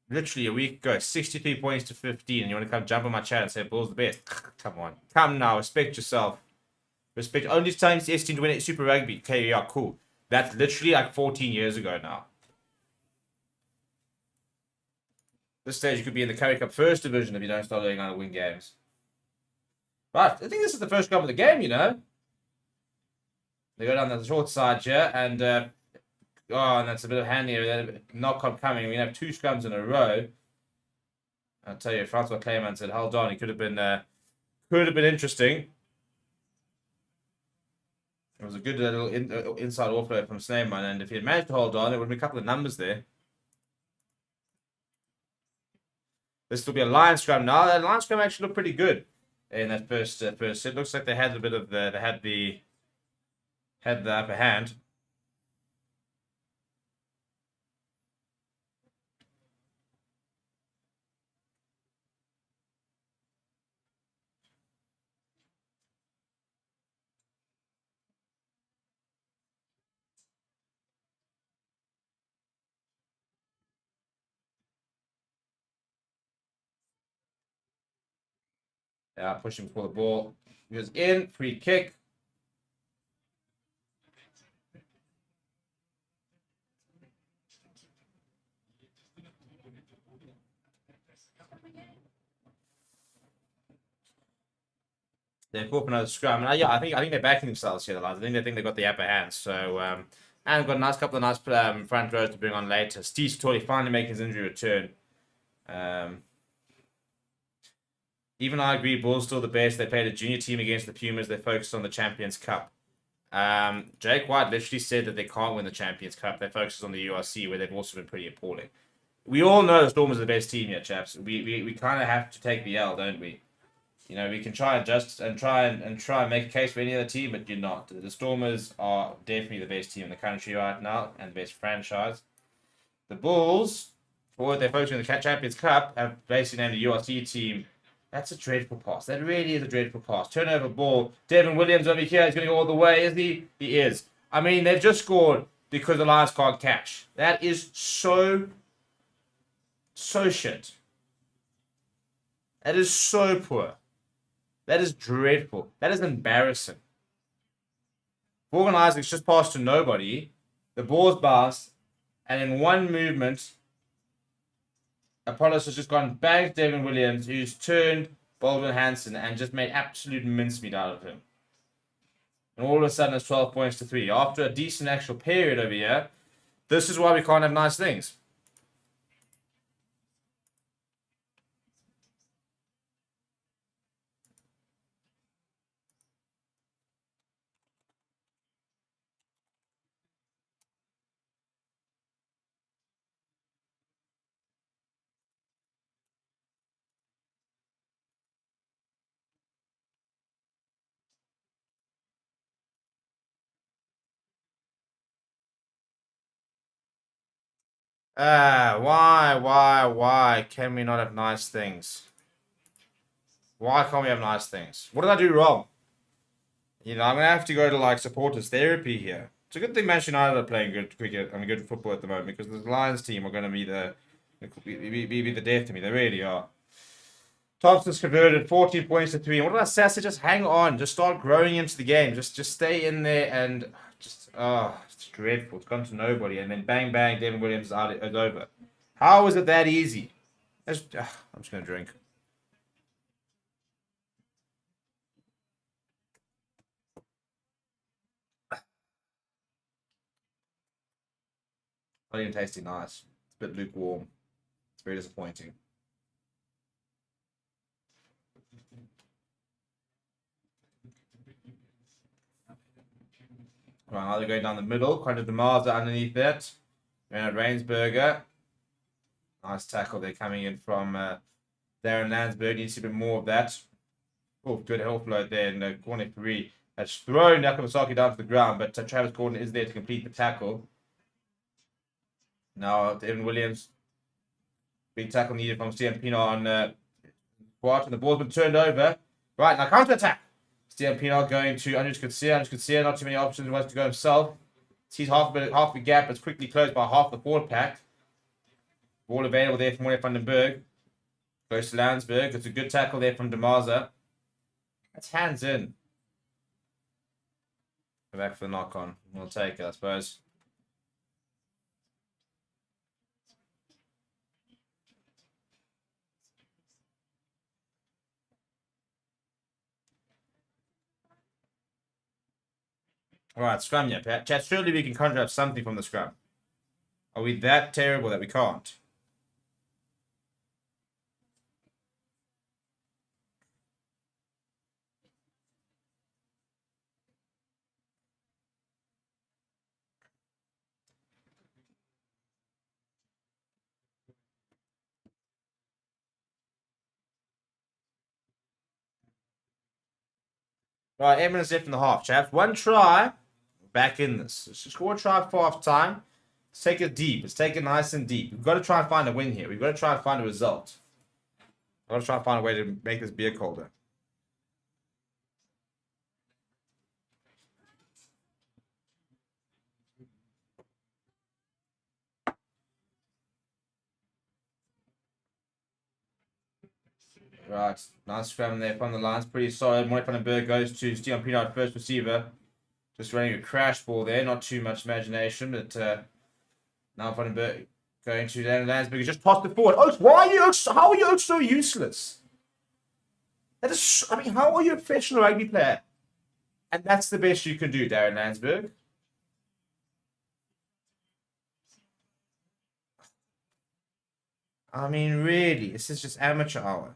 A: literally a week ago, 63 points to 15, and you want to come jump on my chat and say Bulls the best? Come on. Come now. Respect yourself. Respect. Only time the S team to win it Super Rugby. Okay, yeah, cool. That's literally like 14 years ago now. This stage, you could be in the Currie Cup First Division if you don't start learning how to win games. Right, I think this is the first scrum of the game, They go down the short side here, and and that's a bit of hand here. Knock-on coming. We have 2 scrums in a row. I'll tell you, Francois Clement said, hold on. He could have been interesting. It was a good little inside offload from Sneeman, and if he had managed to hold on, there would be a couple of numbers there. This will be a Lion scrum now. That Lion scrum actually looked pretty good in that first set. Looks like they had a bit of the upper hand. Pushing for the ball. He goes in, free kick. They're caught for another scrum. And yeah, I think they're backing themselves here, the Lions. I think they got the upper hand. So and we've got a nice couple of nice front rows to bring on later. Steve Satori finally making his injury return. Even I agree, Bulls still the best. They played a junior team against the Pumas. They focused on the Champions Cup. Jake White literally said that they can't win the Champions Cup. They focused on the URC, where they've also been pretty appalling. We all know the Stormers are the best team here, chaps. We kind of have to take the L, don't we? You know, we can try and try and make a case for any other team, but you're not. The Stormers are definitely the best team in the country right now and the best franchise. The Bulls, for what they're focusing on the Champions Cup, have basically named a URC team. That's a dreadful pass. That really is a dreadful pass. Turnover ball. Devin Williams over here is going to go all the way, is he? He is. I mean, they've just scored because the Lions can't catch. That is so shit. That is so poor. That is dreadful. That is embarrassing. Morgan Isaac's just passed to nobody. The ball's bounced. And in one movement, Apollos has just gone bang to Devin Williams, who's turned Baldwin Hanson and just made absolute mincemeat out of him. And all of a sudden, it's 12 points to 3. After a decent actual period over here, this is why we can't have nice things. Why can we not have nice things? Why can't we have nice things? What did I do wrong? You know, I'm gonna have to go to like supporters therapy here. It's a good thing Manchester United are playing good cricket and good football at the moment, because the Lions team are gonna be the death to me. They really are. Thompson's converted 14 points to 3. And what did I say? I said just hang on, just start growing into the game, just stay in there and just it's dreadful. It's gone to nobody, and then bang bang, Devin Williams is out. It's over. How is it that easy? I'm just gonna drink. Not even tasting nice. It's a bit lukewarm. It's very disappointing. Right, now they're going down the middle. Quite a Demarza underneath that. Leonard Rainsberger. Nice tackle. They're coming in from Darren Landsberg. Needs a bit more of that. Oh, good health load there in the corner 3. That's thrown Nakamosaki down to the ground, but Travis Gordon is there to complete the tackle. Now, Evan Williams. Big tackle needed from Stian on Quart, and the ball's been turned over. Right, now counter attack. Stian going to Anuj Kutsia. Not too many options. Wants to go himself. Sees half the gap. It's quickly closed by half the forward pack. Ball available there from Monet van den Berg. Goes to Landsberg. It's a good tackle there from Demarza. That's hands in. Go back for the knock on. We'll take it, I suppose. Alright, scrum, yeah. Chat, surely we can conjure up something from the scrum. Are we that terrible that we can't? Right, 8 minutes left in the half, chaps. One try. Back in this. Let's just score a try for half time. Let's take it deep. Let's take it nice and deep. We've got to try and find a win here. We've got to try and find a result. I've got to try and find a way to make this beer colder. Right, nice scrum there from the Lions. Pretty solid. Monet van den Berg goes to Stian Pienaar, first receiver. Just running a crash ball there. Not too much imagination, but now van den Berg going to Landsberg. Just tossed it forward. Oaks, why are you Oaks? How are you Oaks so useless? That is, I mean, how are you a professional rugby player? And that's the best you can do, Darren Landsberg. I mean, really, this is just amateur hour.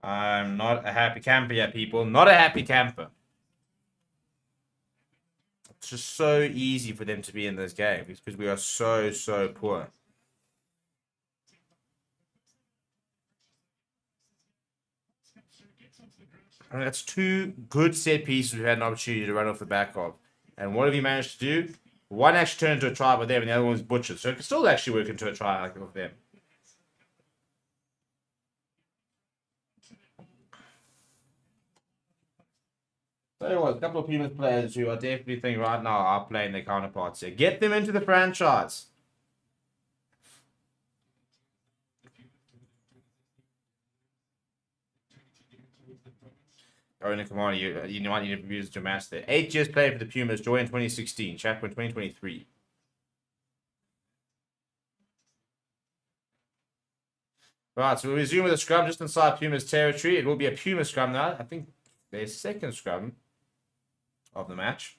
A: I'm not a happy camper yet, people. Not a happy camper. It's just so easy for them to be in this game because we are so poor. I mean, that's two good set pieces we've had an opportunity to run off the back of. And what have you managed to do? One actually turned into a try with them, and the other one was butchered. So it can still actually work into a try like with them. So there was a couple of Pumas players who I definitely think right now are playing their counterparts here. Get them into the franchise. Owen Kamani, you might need to use your match there. 8 years playing for the Pumas, joined in 2016, Chaplain 2023. Right, so we resume with a scrum just inside Pumas territory. It will be a Puma scrum now. I think their second scrum of the match.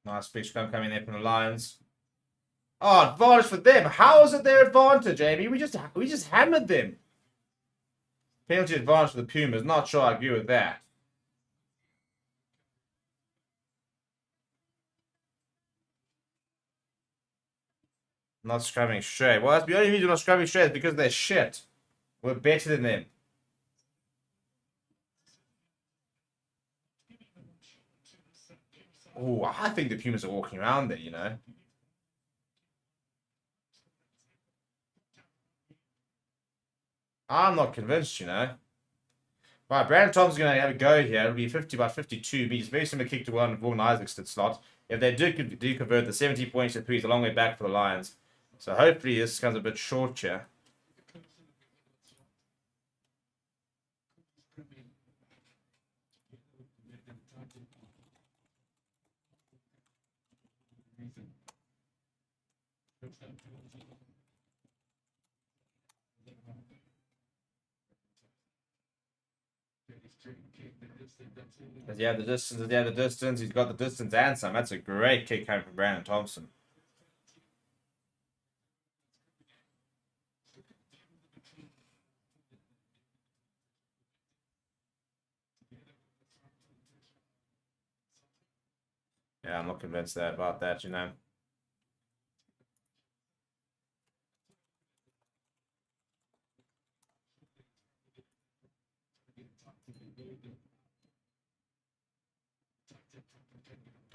A: Nice big scrum coming there from the Lions. Oh, advantage for them. How is it their advantage, Amy? We just hammered them. Penalty advantage for the Pumas. Not sure I agree with that. Not scrumming straight. Well, that's the only reason we're not scrumming straight is because they're shit. We're better than them. Oh, I think the Pumas are walking around there, you know. I'm not convinced, you know. Right, Brandon Thompson's going to have a go here. It'll be 50 by 52 meters. Very similar kick to one Vaughan Isaacson slot. If they do convert the 70 points to 3, it's a long way back for the Lions. So hopefully this comes a bit short here. Does he have the distance? Does he have the distance? He's got the distance and some. That's a great kick coming from Brandon Thompson. Yeah, I'm not convinced about that, you know.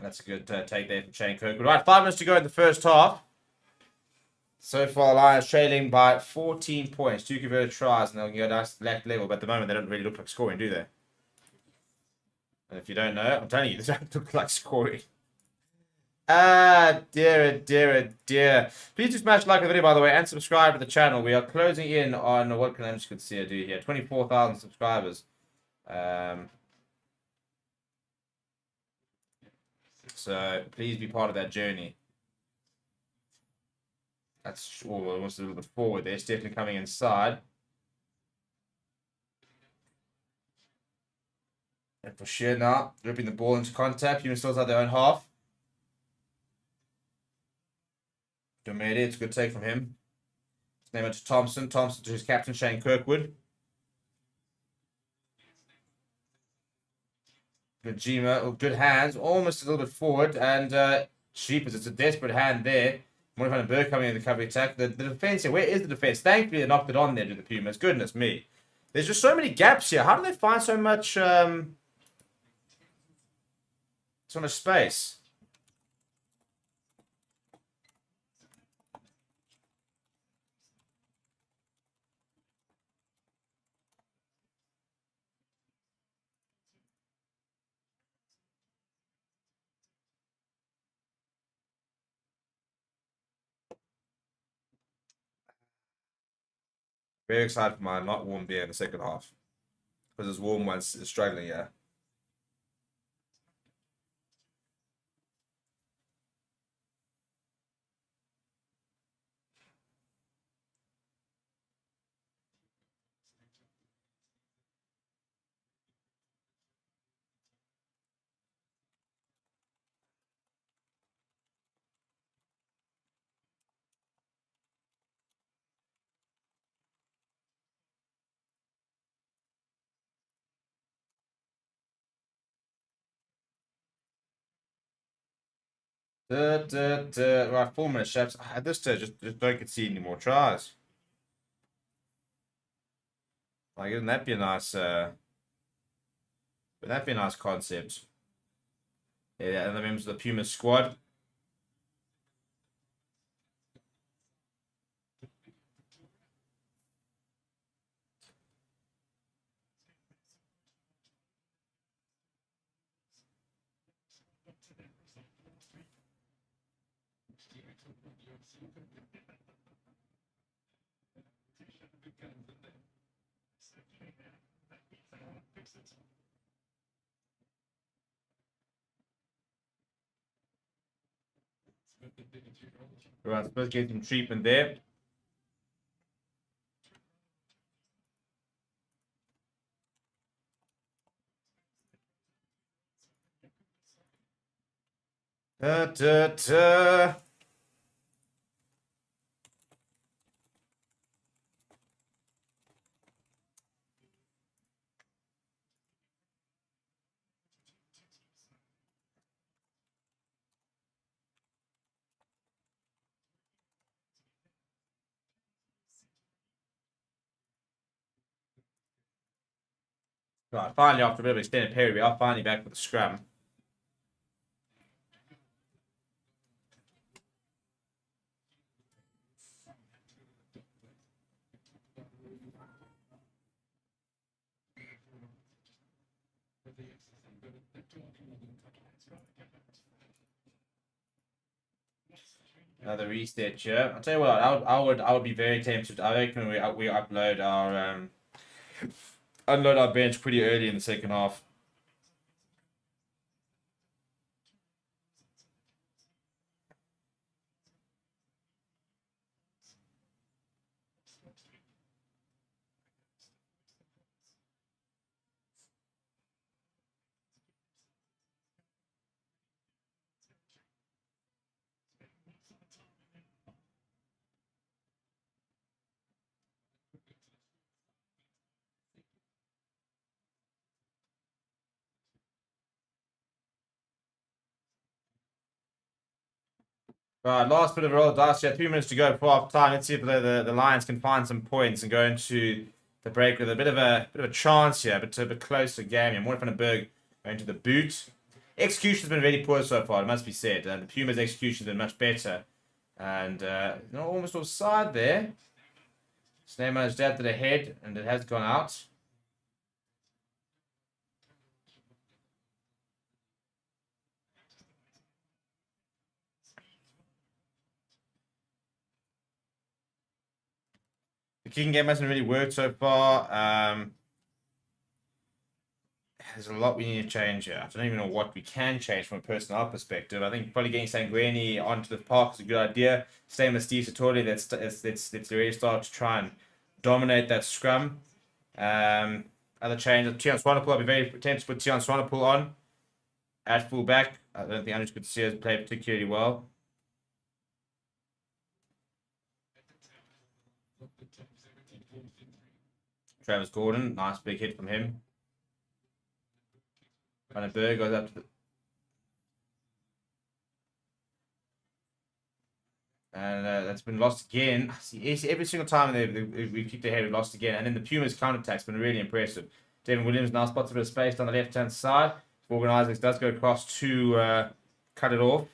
A: That's a good take there from Shane Kirkwood. Right, 5 minutes to go in the first half. So far, Lions trailing by 14 points. 2 converted tries, and they'll go down to the left level. But at the moment, they don't really look like scoring, do they? And if you don't know, I'm telling you, they don't look like scoring. Ah, dear. Please do smash like the video, by the way, and subscribe to the channel. We are closing in on, what can I just see I do here? 24,000 subscribers. So please be part of that journey. That's almost a little bit forward there. Stephanie coming inside. And for sure now, ripping the ball into contact. Human still at their own half. Domedi, it's a good take from him. Name it to Thompson. Thompson to his captain, Shane Kirkwood. Good Gima, good hands, almost a little bit forward. And Sheepers, it's a desperate hand there. More Van den Berg coming in the cover attack. The defense here, where is the defense? Thankfully, they knocked it on there to the Pumas. Goodness me. There's just so many gaps here. How do they find so much space? Very excited for my not warm beer in the second half. Because this warm one's struggling, yeah. Right, 4 minutes, chaps. At this stage, just don't concede any more tries. Like, wouldn't that be a nice, wouldn't that be a nice concept? Yeah, and the members of the Pumas squad. Right, supposed to get some treatment there. Da, da, da. Right, finally, after a bit of extended period, we are finally back with the scrum. Another reset here. I'll tell you what, I would be very tempted. I reckon we upload our unload our bench pretty early in the second half. Right, last bit of a roll of dice. Yeah, 2 minutes to go before half time. Let's see if the Lions can find some points and go into the break with a bit of a chance here, but a bit closer game. And Moore van den Berg going to the boot. Execution's been really poor so far, it must be said. The Pumas' execution's been much better. And almost offside there. Snare managed that to the head, and it has gone out. The kicking game hasn't really worked so far. There's a lot we need to change here. I don't even know what we can change from a personnel perspective. I think probably getting Sanguini onto the park is a good idea. Same as Steve Sartori. Let's really start to try and dominate that scrum. Other changes. Tian Swanepoel. I'll be very tempted to put Tian Swanepoel on at fullback. I don't think Andrews could see us play particularly well. Travis Gordon, nice big hit from him. Van den Berg goes up to the... And that's been lost again. See, every single time we kicked ahead, we lost again. And then the Pumas counter-attack's been really impressive. Devin Williams now spots a bit of space on the left-hand side. Morgan Isaacs does go across to cut it off.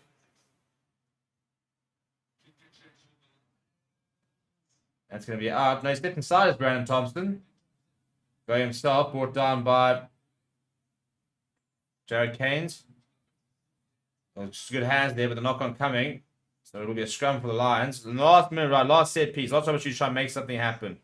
A: That's going to be out. No, he's stepped inside as Brandon Thompson. Going himself, brought down by Jared Keynes. Well, just good hands there, but the knock-on coming. So it'll be a scrum for the Lions. Last minute, right? Last set piece. Last opportunity to try and make something happen.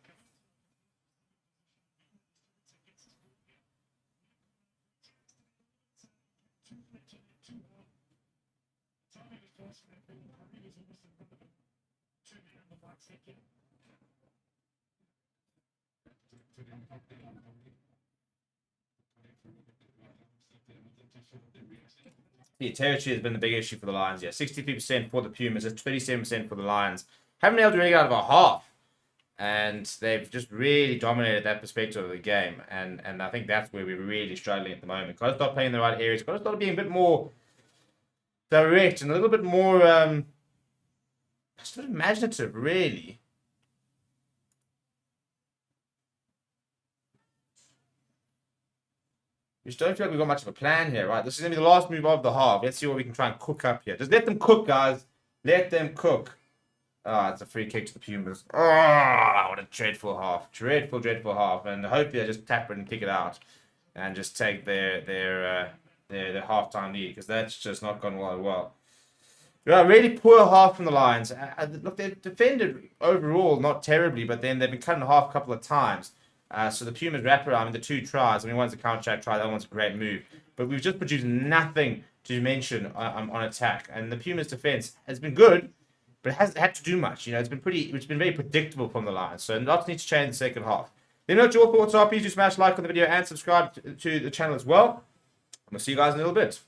A: The territory has been the big issue for the Lions. Yeah, 63% for the Pumas, 37% for the Lions. Haven't been able to really get out of a half. And they've just really dominated that perspective of the game. And I think that's where we're really struggling at the moment. Got to start playing in the right areas. Got to start being a bit more direct and a little bit more sort of imaginative, really. We just don't feel like we've got much of a plan here, right? This is going to be the last move of the half. Let's see what we can try and cook up here. Just let them cook, guys. Let them cook. Ah, it's a free kick to the Pumas. Oh, what a dreadful half. Dreadful, dreadful half. And hopefully they just tap it and kick it out. And just take their halftime lead. Because that's just not gone well. Yeah, really poor half from the Lions. Look, they've defended overall not terribly, but then they've been cut in half a couple of times. So the Pumas wrap around in the 2 tries. I mean, one's a counter-attack try, the other one's a great move. But we've just produced nothing to mention on attack. And the Pumas' defense has been good, but it hasn't had to do much. You know, it's been very predictable from the Lions. So lots needs to change in the second half. Let me know what your thoughts are. Please do smash like on the video and subscribe to the channel as well. I'm going to see you guys in a little bit.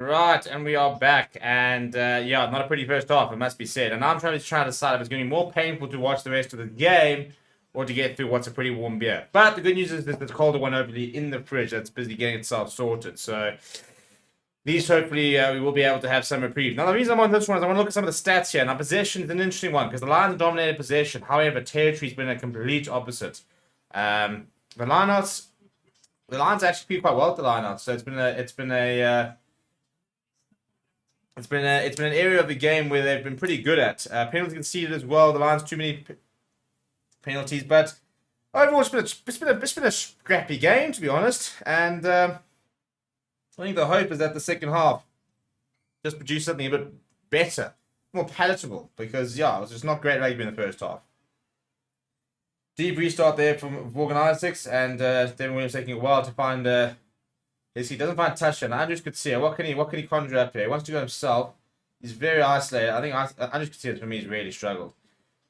A: Right, and we are back. And yeah, not a pretty first half, it must be said. And I'm trying to decide if it's going to be more painful to watch the rest of the game or to get through what's a pretty warm beer. But the good news is that there's a colder one overly in the fridge that's busy getting itself sorted. So these hopefully we will be able to have some reprieve. Now, the reason I'm on this one is I want to look at some of the stats here. Now, possession is an interesting one because the Lions dominated possession. However, territory's been a complete opposite. The lineouts, the Lions actually played quite well at the lineouts. So it's been an area of the game where they've been pretty good at. Penalties conceded as well. The Lions too many penalties, but overall it's been a scrappy game, to be honest. And I think the hope is that the second half just produce something a bit better, more palatable, because yeah, it was just not great rugby in the first half. Deep restart there from Morgan Isaacs, and Devin Williams taking a while to find. He doesn't find touchdown. Andrews could see it. What can he conjure up here? He wants to go himself. He's very isolated. I think Andrews could see it for me. He's really struggled.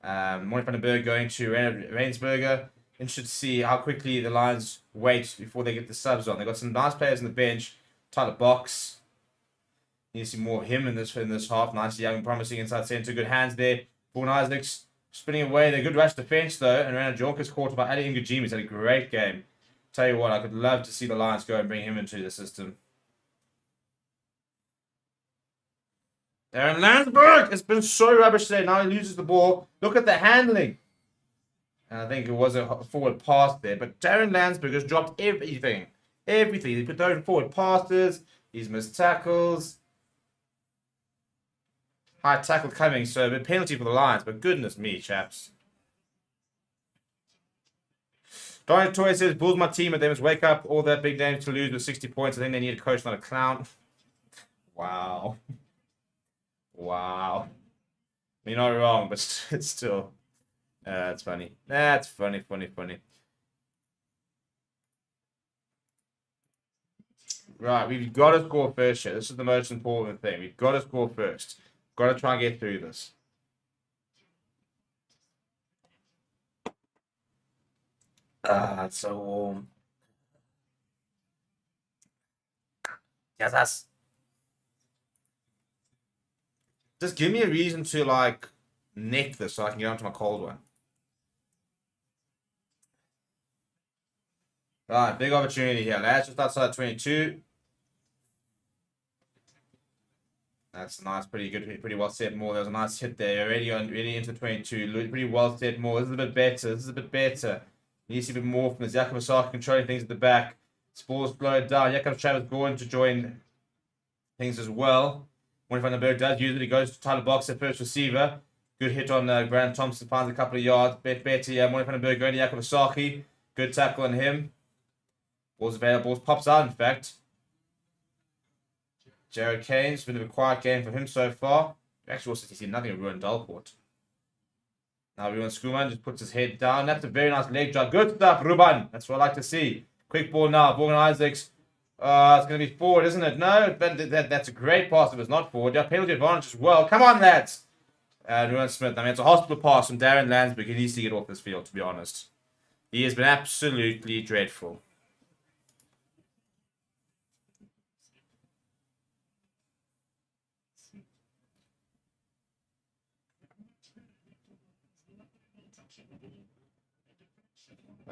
A: Morning van den Berg going to Rainsberger. Interested to see how quickly the Lions wait before they get the subs on. They've got some nice players on the bench. Tyler Box. Need to see more of him in this half. Nice, young, and promising inside centre. Good hands there. Morgan Isaacs spinning away. They're good rush defence though. And Rana Jonker's caught by Ali Ngajimi. He's had a great game. Tell you what, I could love to see the Lions go and bring him into the system. Darren Landsberg has been so rubbish today. Now he loses the ball. Look at the handling. And I think it was a forward pass there. But Darren Landsberg has dropped everything. Everything. He put those forward passes. He's missed tackles. High tackle coming. So a penalty for the Lions. But goodness me, chaps. Donny Toy says, Bulls my team, but they must wake up. All that big names to lose with 60 points. I think they need a coach, not a clown. Wow. Wow. You're not wrong, but it's still... it's funny. That's funny. Right, we've got to score first here. This is the most important thing. We've got to score first. Got to try and get through this. It's so warm. Yes. Just give me a reason to, like, neck this so I can get onto my cold one. Right, big opportunity here, lads. Just outside 22. That's nice, pretty good, pretty well set more. There was a nice hit there. Already into 22. Pretty well set more. This is a bit better. Needs to be more from this. Jakub Asaki controlling things at the back. Spores slowed down. Jakub Travis going to join things as well. When Van den Berg does use it, he goes to Tyler Box at first receiver. Good hit on Grant Thompson, finds a couple of yards. Better, yeah. Morning Van den Berg going to Jakub Asaki. Good tackle on him. Ball's available. Pops out, in fact. Jared Kane's been a quiet game for him so far. Actually, also seen nothing of Ruan Dalport. Now Ruben Skuman just puts his head down. That's a very nice leg drop. Good stuff, Ruben. That's what I like to see. Quick ball now. Morgan Isaacs. It's going to be forward, isn't it? No, that's a great pass if it's not forward. Yeah, penalty advantage as well. Come on, lads. Ruben Smith. I mean, it's a hospital pass from Darren Landsberg. He needs to get off this field, to be honest. He has been absolutely dreadful.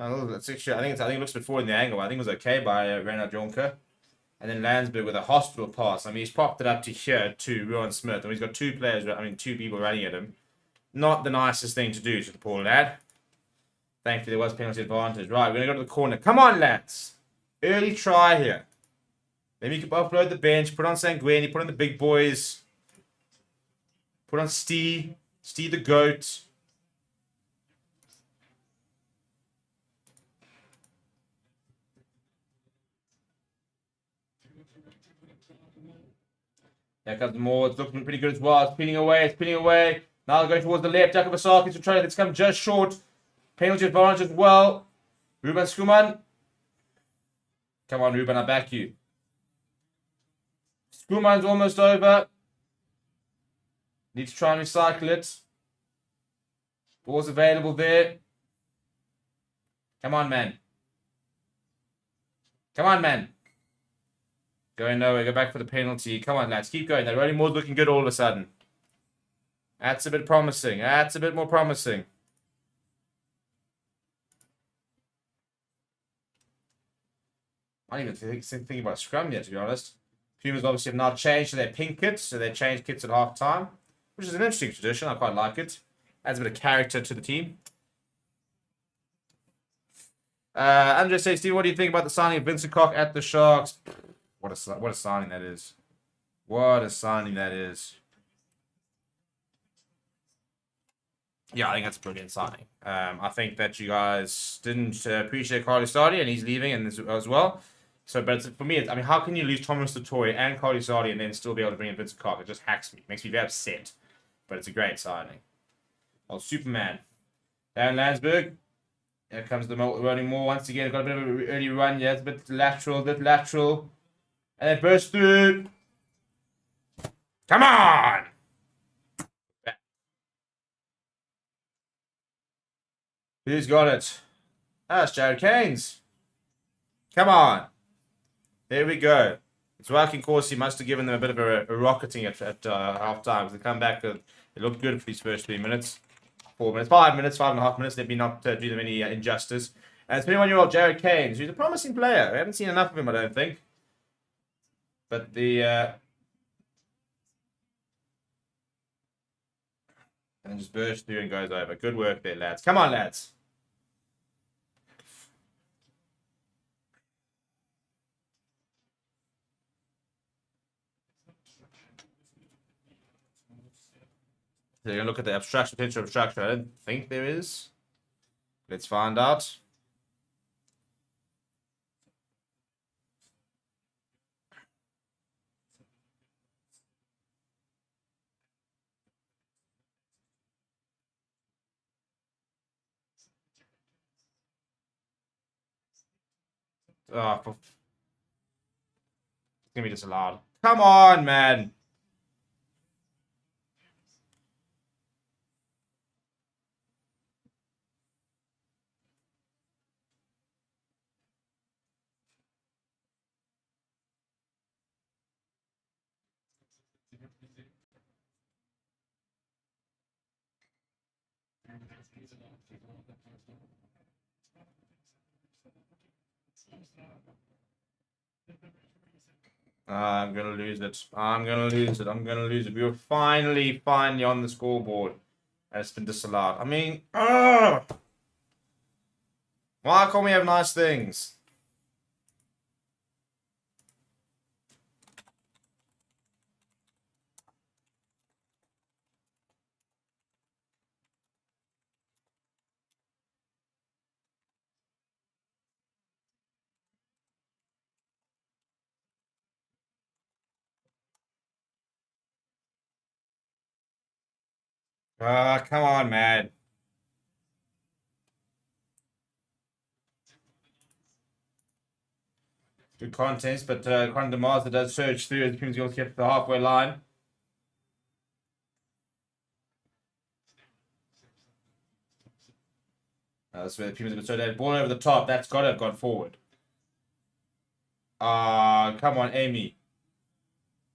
A: That's actually, I think it looks a bit forward in the angle. I think it was okay by Reinhard Jonker. And then Landsberg with a hospital pass. I mean, he's popped it up to here to Ruan Smith. And he's got two people running at him. Not the nicest thing to do to the poor lad. Thankfully, there was penalty advantage. Right, we're going to go to the corner. Come on, lads. Early try here. Then we can offload the bench. Put on Sanguini. Put on the big boys. Put on Steve the GOAT. Here comes more. It's looking pretty good as well. It's pinning away. Now going towards the left. Jakub Asaki to try. It's come just short. Penalty advantage as well. Ruben Skuman. Come on, Ruben, I back you. Skuman's almost over. Need to try and recycle it. Ball's available there. Come on, man. Going nowhere. Go back for the penalty. Come on, lads. Keep going. That Rolling Moore's looking good all of a sudden. That's a bit promising. That's a bit more promising. I don't even think about scrum yet, to be honest. Pumas obviously have now changed to their pink kits, so they changed kits at half time, which is an interesting tradition. I quite like it. Adds a bit of character to the team. Andre says, Steve, what do you think about the signing of Vincent Koch at the Sharks? What a signing that is. What a signing that is. Yeah, I think that's a brilliant signing. I think that you guys didn't appreciate Carly Sardi, and he's leaving and as well. So, but for me, I mean, how can you lose Thomas Latoy and Carly Sardi and then still be able to bring in Vincent Koch? It just hacks me. It makes me very upset. But it's a great signing. Well, Superman. Darren Landsberg. Here comes the running more once again. Got a bit of an early run. Yeah, it's a bit lateral. And it bursts through. Come on! Who's got it? It's Jared Keynes. Come on. There we go. It's working course. He must have given them a bit of a rocketing at half time. They come back. They looked good for these first 3 minutes. 4 minutes. 5 minutes. 5.5 minutes. Let me not do them any injustice. And it's 21-year-old Jared Keynes, who's a promising player. We haven't seen enough of him, I don't think. But the... and then just bursts through and goes over. Good work there, lads. Come on, lads. So you're going to look at the abstraction, potential abstraction. I don't think there is. Let's find out. Oh, it's going to be disallowed. Come on, man. I'm going to lose it. I'm going to lose it. We were finally on the scoreboard. And it's been disallowed. I mean, why can't we have nice things? Come on, man. Good contest, but Conor DeMarza does surge through as the Pumas get to the halfway line. That's where the Pumas have been so dead. Ball over the top. That's got to have gone forward. Come on, Amy.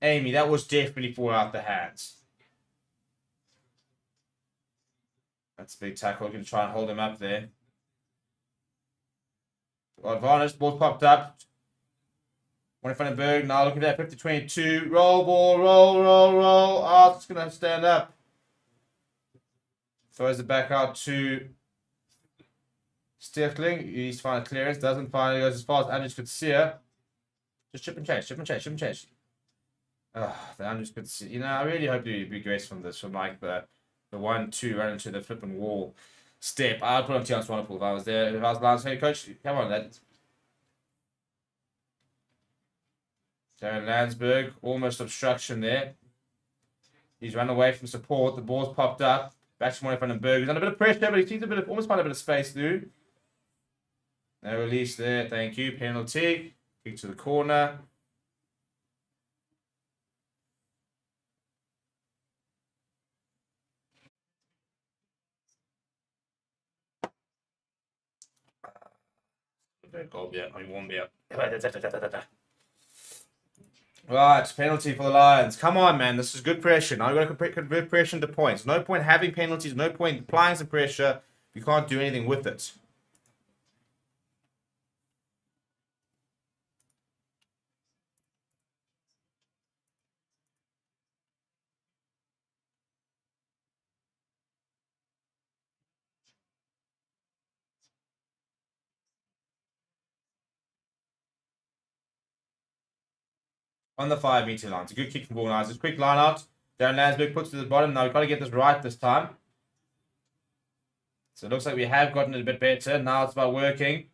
A: Amy, that was definitely fall out the hands. That's a big tackle. Going to try and hold him up there. Advantage. Ball popped up. One in Berg. Now look at that. 50-22. Roll ball. Roll. Oh, it's going to stand up. Throws it back out to Stirkling. He's finding clearance. Doesn't find it. Goes as far as Andrews could see her. Just chip and change. The Andrews could see. You know, I really hope you regress from this. From like the 1-2 run into the flipping wall step. I'd put on Tian Swanepoel if I was there. If I was Lions head coach, come on, that. Darren Landsberg, almost obstruction there. He's run away from support. The ball's popped up. Back to Van den Berg. He's under a bit of pressure, but he seems almost find a bit of space through. No release there. Thank you. Penalty. Kick to the corner. Goal beer. I mean, one beer. Right, penalty for the Lions. Come on, man. This is good pressure. Now you've got to convert pressure into points. No point having penalties. No point applying some pressure. You can't do anything with it. On the 5 meter line. It's a good kick from Organisers. Quick line out. Darren Lansberg puts it to the bottom. Now we've got to get this right this time. So it looks like we have gotten it a bit better. Now it's about working.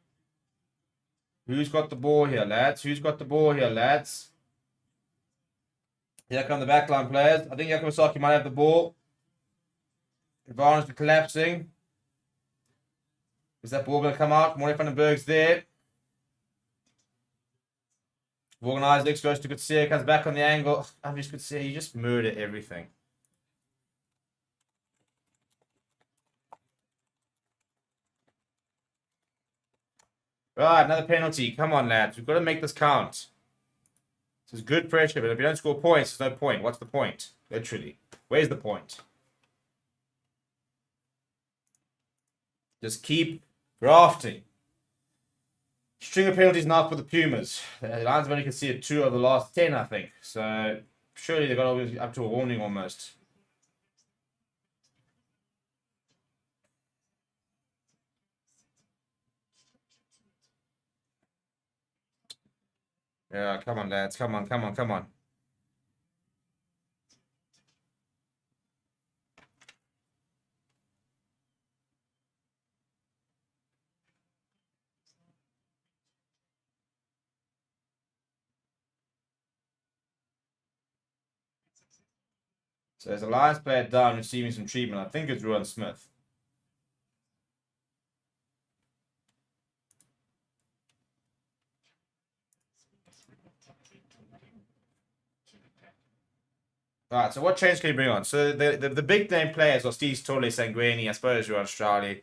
A: Who's got the ball here, lads? Who's got the ball here, lads? Here come the backline players. I think Yakumasaki might have the ball. Advantage collapsing. Is that ball going to come out? Maury van den Berg's there. Organized goes to Currie, comes back on the angle. I'm just Currie, you just murder everything. Right, another penalty. Come on, lads. We've got to make this count. This is good pressure, but if you don't score points, there's no point. What's the point? Literally. Where's the point? Just keep grafting. String of penalties now for the Pumas. The Lions have only conceded 2 of the last 10, I think. So surely they've got up to a warning almost. Yeah, come on, lads. Come on, come on, come on. So there's a Lions player down receiving some treatment. I think it's Ruan Smith. Alright, so what change can you bring on? So the big name players are Steve Torley, Sanguini, I suppose you're Australia.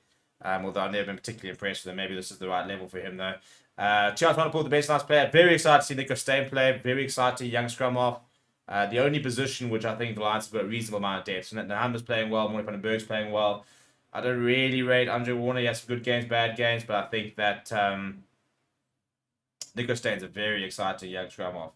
A: Although I've never been particularly impressed with him. Maybe this is the right level for him though. Chance Manapul, the baseline player. Very excited to see Nico Stain play. Very excited to see young scrum off. The only position which I think the Lions have got a reasonable amount of depth. So Nahamba's playing well, Maury van den Berg's playing well. I don't really rate Andre Warner. He has some good games, bad games, but I think that Nico Stain's a very exciting young scrum off.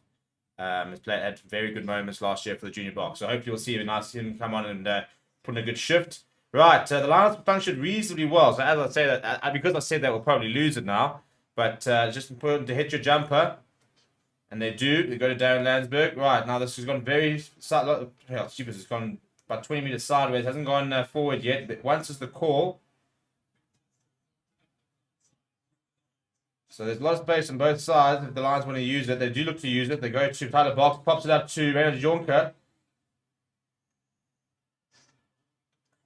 A: He's played had very good moments last year for the junior box. So I hope you'll see him come on and put in a good shift. Right, the Lions functioned reasonably well. So as I say that, because I said that, we'll probably lose it now. But just important to hit your jumper. And they do. They go to Darren Lansberg. Right, now this has gone very... Stupid. It's gone about 20 meters sideways. It hasn't gone forward yet. But once is the call. So there's a lot of space on both sides. If the Lions want to use it, they do look to use it. They go to Tyler Box, pops it up to Raymond Jonker.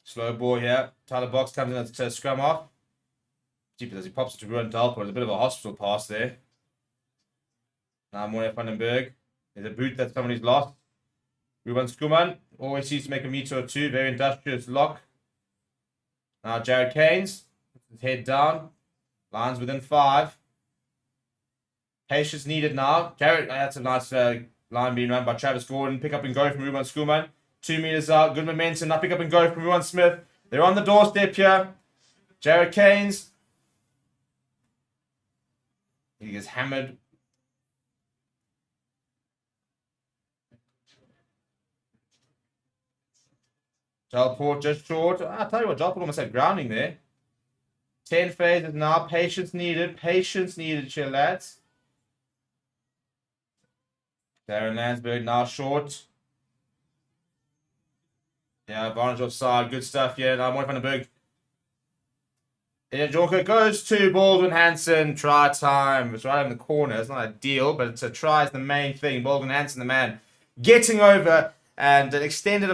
A: Slow ball here. Tyler Box comes in to scrum off. Jeepers, as he pops it to Ruan Dalpo. There's a bit of a hospital pass there. Now Maury van den Berg. There's a boot that somebody's lost. Ruben Skuman always seems to make a meter or two. Very industrious lock. Now Jared Keynes. His head down. Lions within 5. Patience needed now. Garrett, that's a nice line being run by Travis Gordon. Pick up and go from Ruben Skuman. 2 meters out. Good momentum. Now pick up and go from Ruan Smith. They're on the doorstep here. Jared Keynes. He gets hammered. Jalport just short. I'll tell you what, Jalport almost had grounding there. 10 phases now. Patience needed. Patience needed here, lads. Darren Lansberg now short. Yeah, advantage offside. Good stuff here. Now Maury van den Berg. And Jonker goes to Baldwin Hansen. Try time. It's right in the corner. It's not ideal, but it's a try is the main thing. Baldwin Hansen, the man, getting over. And an extended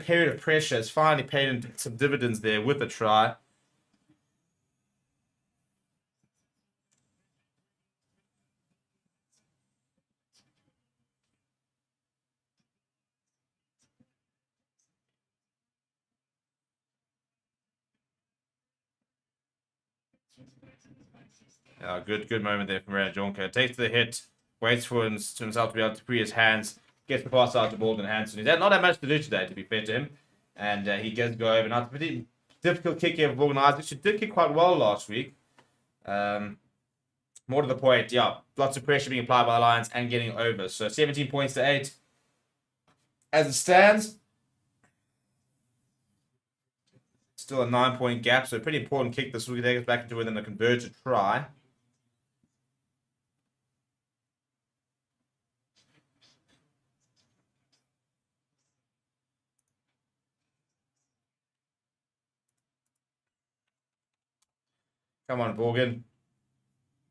A: period of pressure has finally paid some dividends there with a try. Good moment there from Ray Jonker. Takes the hit. waits for himself to be able to free his hands, gets the pass out to Baldwin Hanson. He's had not that much to do today, to be fair to him. And he does go over. Now, it's a pretty difficult kick here for Morgan Isaac. She did kick quite well last week. More to the point, yeah, lots of pressure being applied by the Lions and getting over. So 17 points to 8. As it stands, still a 9-point gap, so a pretty important kick. This will take us back into within a converted try. Come on, Morgan.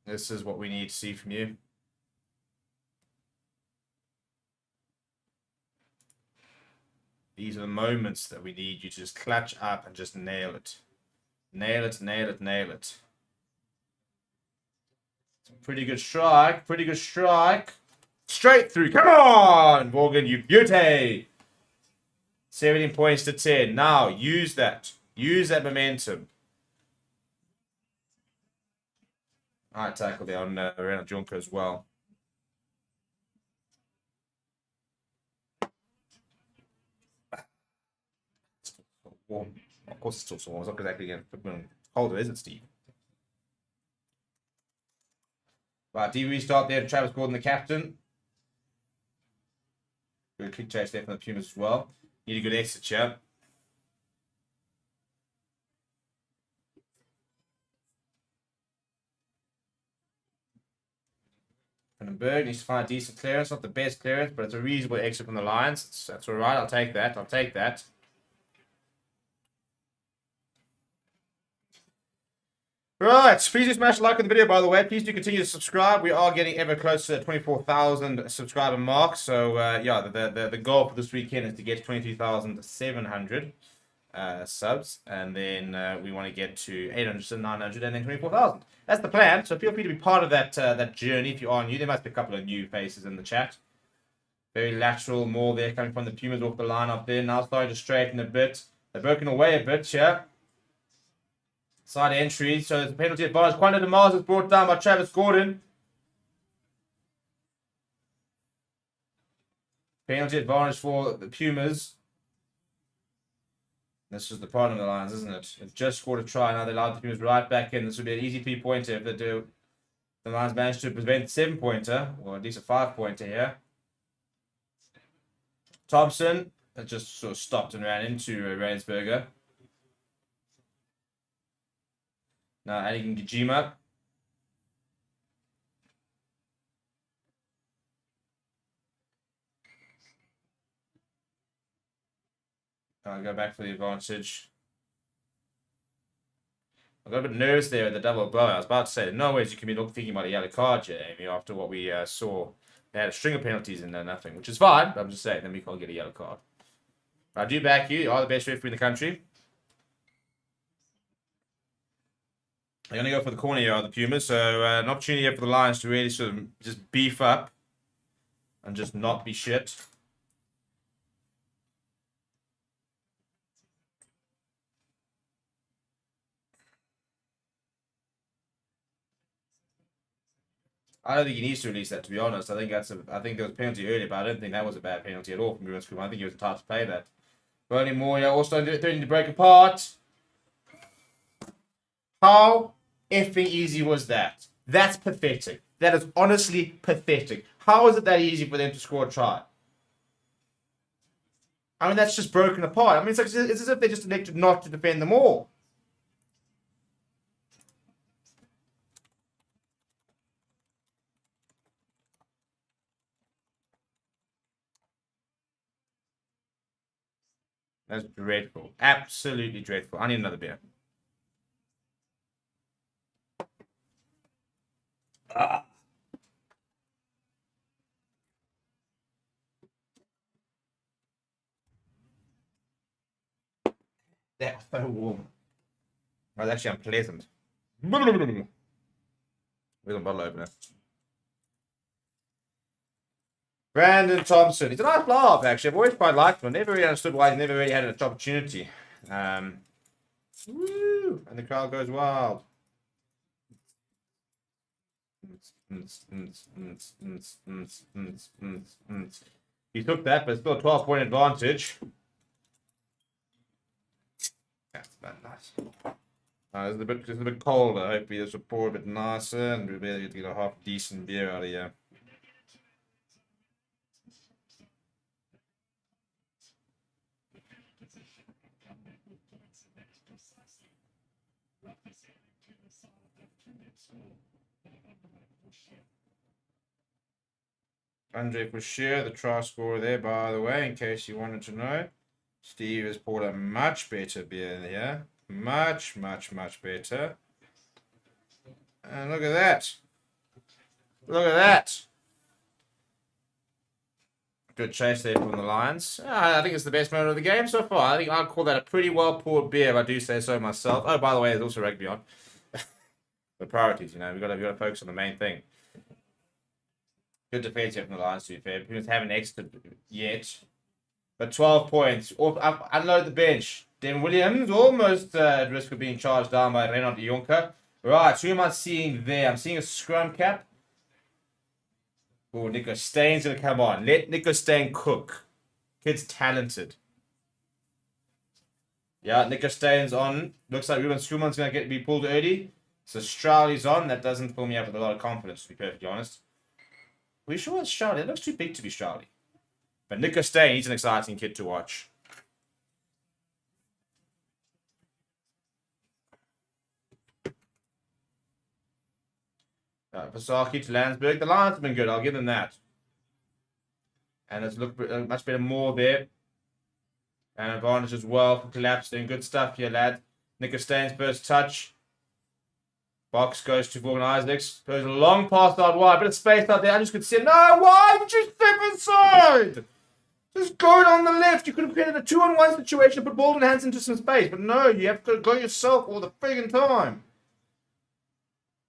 A: This is what we need to see from you. These are the moments that we need you to just clutch up and just nail it. Nail it, nail it, nail it. Pretty good strike. Pretty good strike. Straight through. Come on, Morgan, you beauty. 17 points to 10. Now, use that. Use that momentum. All right, tackle there on Renan Junker as well. Warm. Of course, it's still so warm. It's not exactly getting colder, is it, Steve? Right, D restart there. Travis Gordon, the captain. Good kick chase there from the Pumas as well. Need a good exit here. Berg needs to find a decent clearance. Not the best clearance, but it's a reasonable exit from the Lions. That's all right. I'll take that. I'll take that. Right. Please do smash a like on the video, by the way. Please do continue to subscribe. We are getting ever closer to 24,000 subscriber mark. So, yeah, the goal for this weekend is to get 22,700 subs. And then we want to get to 800 and 900 and then 24,000. That's the plan. So feel free to be part of that journey if you are new. There must be a couple of new faces in the chat. Very lateral, more there coming from the Pumas off the line up there. Now starting to straighten a bit. They're broken away a bit here. Side entry. So there's a penalty advantage. Quando de Mars is brought down by Travis Gordon. Penalty advantage for the Pumas. This is the problem of the Lions, isn't it? They've just scored a try. Now they allowed the Pumas right back in. This would be an easy 3-pointer if they do. The Lions managed to prevent 7-pointer, or at least a 5-pointer here. Thompson just sort of stopped and ran into Rainsberger. Now adding Gijima. I'll go back for the advantage. I got a bit nervous there at the double blow. I was about to say, no ways you can be thinking about a yellow card here, Amy, after what we saw. They had a string of penalties and nothing, which is fine. But I'm just saying, then we can't get a yellow card. I do back you. You are the best referee in the country. They're going to go for the corner here, the Pumas. So an opportunity here for the Lions to really sort of just beef up and just not be shit. I don't think he needs to release that, to be honest. I think there was a penalty earlier, but I don't think that was a bad penalty at all from Ruins. I think he was entitled to play that. Bernie Moore, yeah, also threatening to break apart. How effing easy was that? That's pathetic. That is honestly pathetic. How is it that easy for them to score a try? I mean, that's just broken apart. I mean, it's as if they just elected not to defend them all. That's dreadful. Absolutely dreadful. I need another beer. Ah. That's so warm. That's actually unpleasant. Where's a bottle opener? Brandon Thompson. He's a nice laugh, actually. I've always quite liked him. I never really understood why he never really had an opportunity. Woo! And the crowd goes wild. He took that, but still a 12-point advantage. That's about nice. It's a bit colder. Hopefully this will pour a bit nicer and we'll be able to get a half decent beer out of here. Andre Boucher, the try scorer there, by the way, in case you wanted to know. Steve has poured a much better beer here. Much better. And look at that. Look at that. Good chase there from the Lions. I think it's the best moment of the game so far. I think I'd call that a pretty well poured beer if I do say so myself. Oh, by the way, there's also rugby on. The priorities, you know, we've got to focus on the main thing. Good defense here from the Lions, to be fair. Pumas haven't exited yet. But 12 points. Unload the bench. Dan Williams almost at risk of being charged down by Renaud Jonker. Right, so who am I seeing there? I'm seeing a scrum cap. Oh, Nico Stain's going to come on. Let Nico Stain cook. Kid's talented. Yeah, Nico Stain's on. Looks like Ruben Schoeman's going to be pulled early. So Strowley's on. That doesn't fill me up with a lot of confidence, to be perfectly honest. Are we sure it's Strowley? It looks too big to be Strowley. But Nico Stain, he's an exciting kid to watch. Pasaki to Landsberg. The Lions have been good. I'll give them that. And it's looked much better more there. And advantage as well for collapse. Doing good stuff here, lad. Nico Stain's first touch. Box goes to Vaughan Isaacs. Goes a long pass out wide. Bit of space out there. I just could see it. No, why did you step inside? Just go down the left. You could have created a 2-on-1 situation, put ball in hands into some space. But no, you have to go yourself all the friggin' time.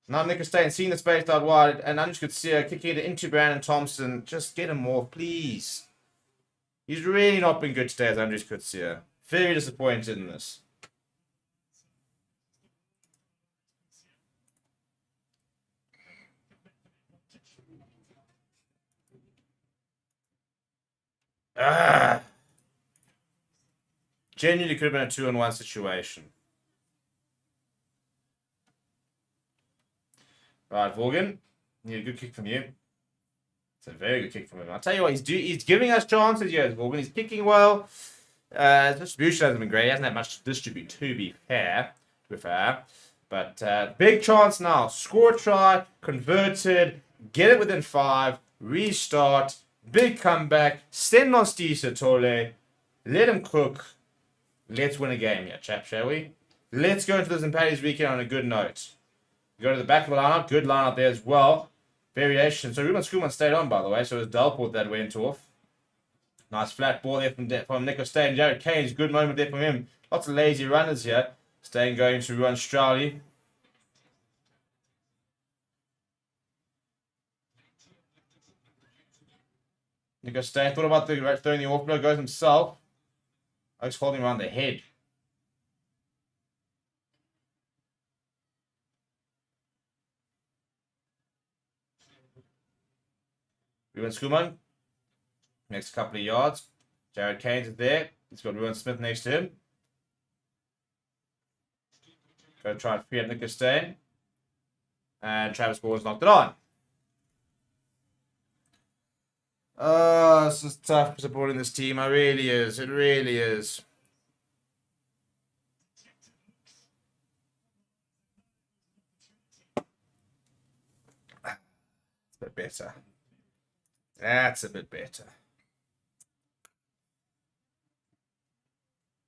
A: Now Nico Stain seeing the space out wide, and Andrews could see her kicking it into Brandon Thompson. Just get him off, please. He's really not been good today, as Andrews could see her. Very disappointed in this. Genuinely could have been a 2-on-1 situation. Right, Vaughan. Need a good kick from you. It's a very good kick from him. I'll tell you what, he's giving us chances here, Vaughan. He's kicking well. Distribution hasn't been great. He hasn't had much to distribute, to be fair. But big chance now. Score a try, converted, get it within 5, restart, big comeback, send on Steve Satole, let him cook. Let's win a game here, chap, shall we? Let's go into the St. Paddy's weekend on a good note. Go to the back of the lineup. Good lineup there as well. Variation. So Ruben Schoeman stayed on, by the way. So it was Delport that went off. Nice flat ball there from Nico Stain. Jared Kane's good moment there from him. Lots of lazy runners here. Stain going to run Strowley. Nico Stain thought about throwing the offload. Goes himself. Oak's holding around the head. Ruben Schoeman. Next couple of yards. Jared Kane's is there. He's got Ruben Smith next to him. Go try and free up Nico Stain. And Travis Gordon's knocked it on. Oh, this is tough supporting this team. It really is. It really is. It's a bit better. That's a bit better.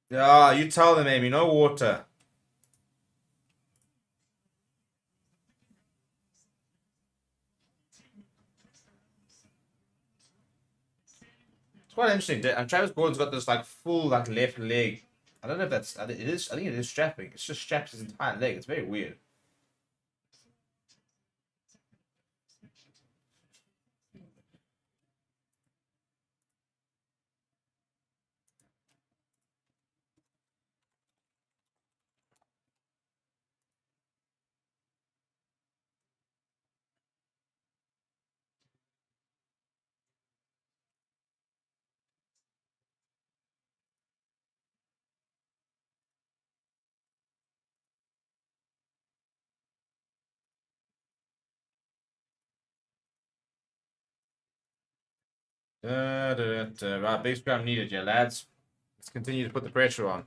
A: Yeah, you tell them, Amy. No water. It's quite interesting. And Travis Gordon's got this like full like left leg. I don't know if that's it is. I think it is strapping. It's just straps his entire leg. It's very weird. Right, big scrum needed, yeah, lads. Let's continue to put the pressure on.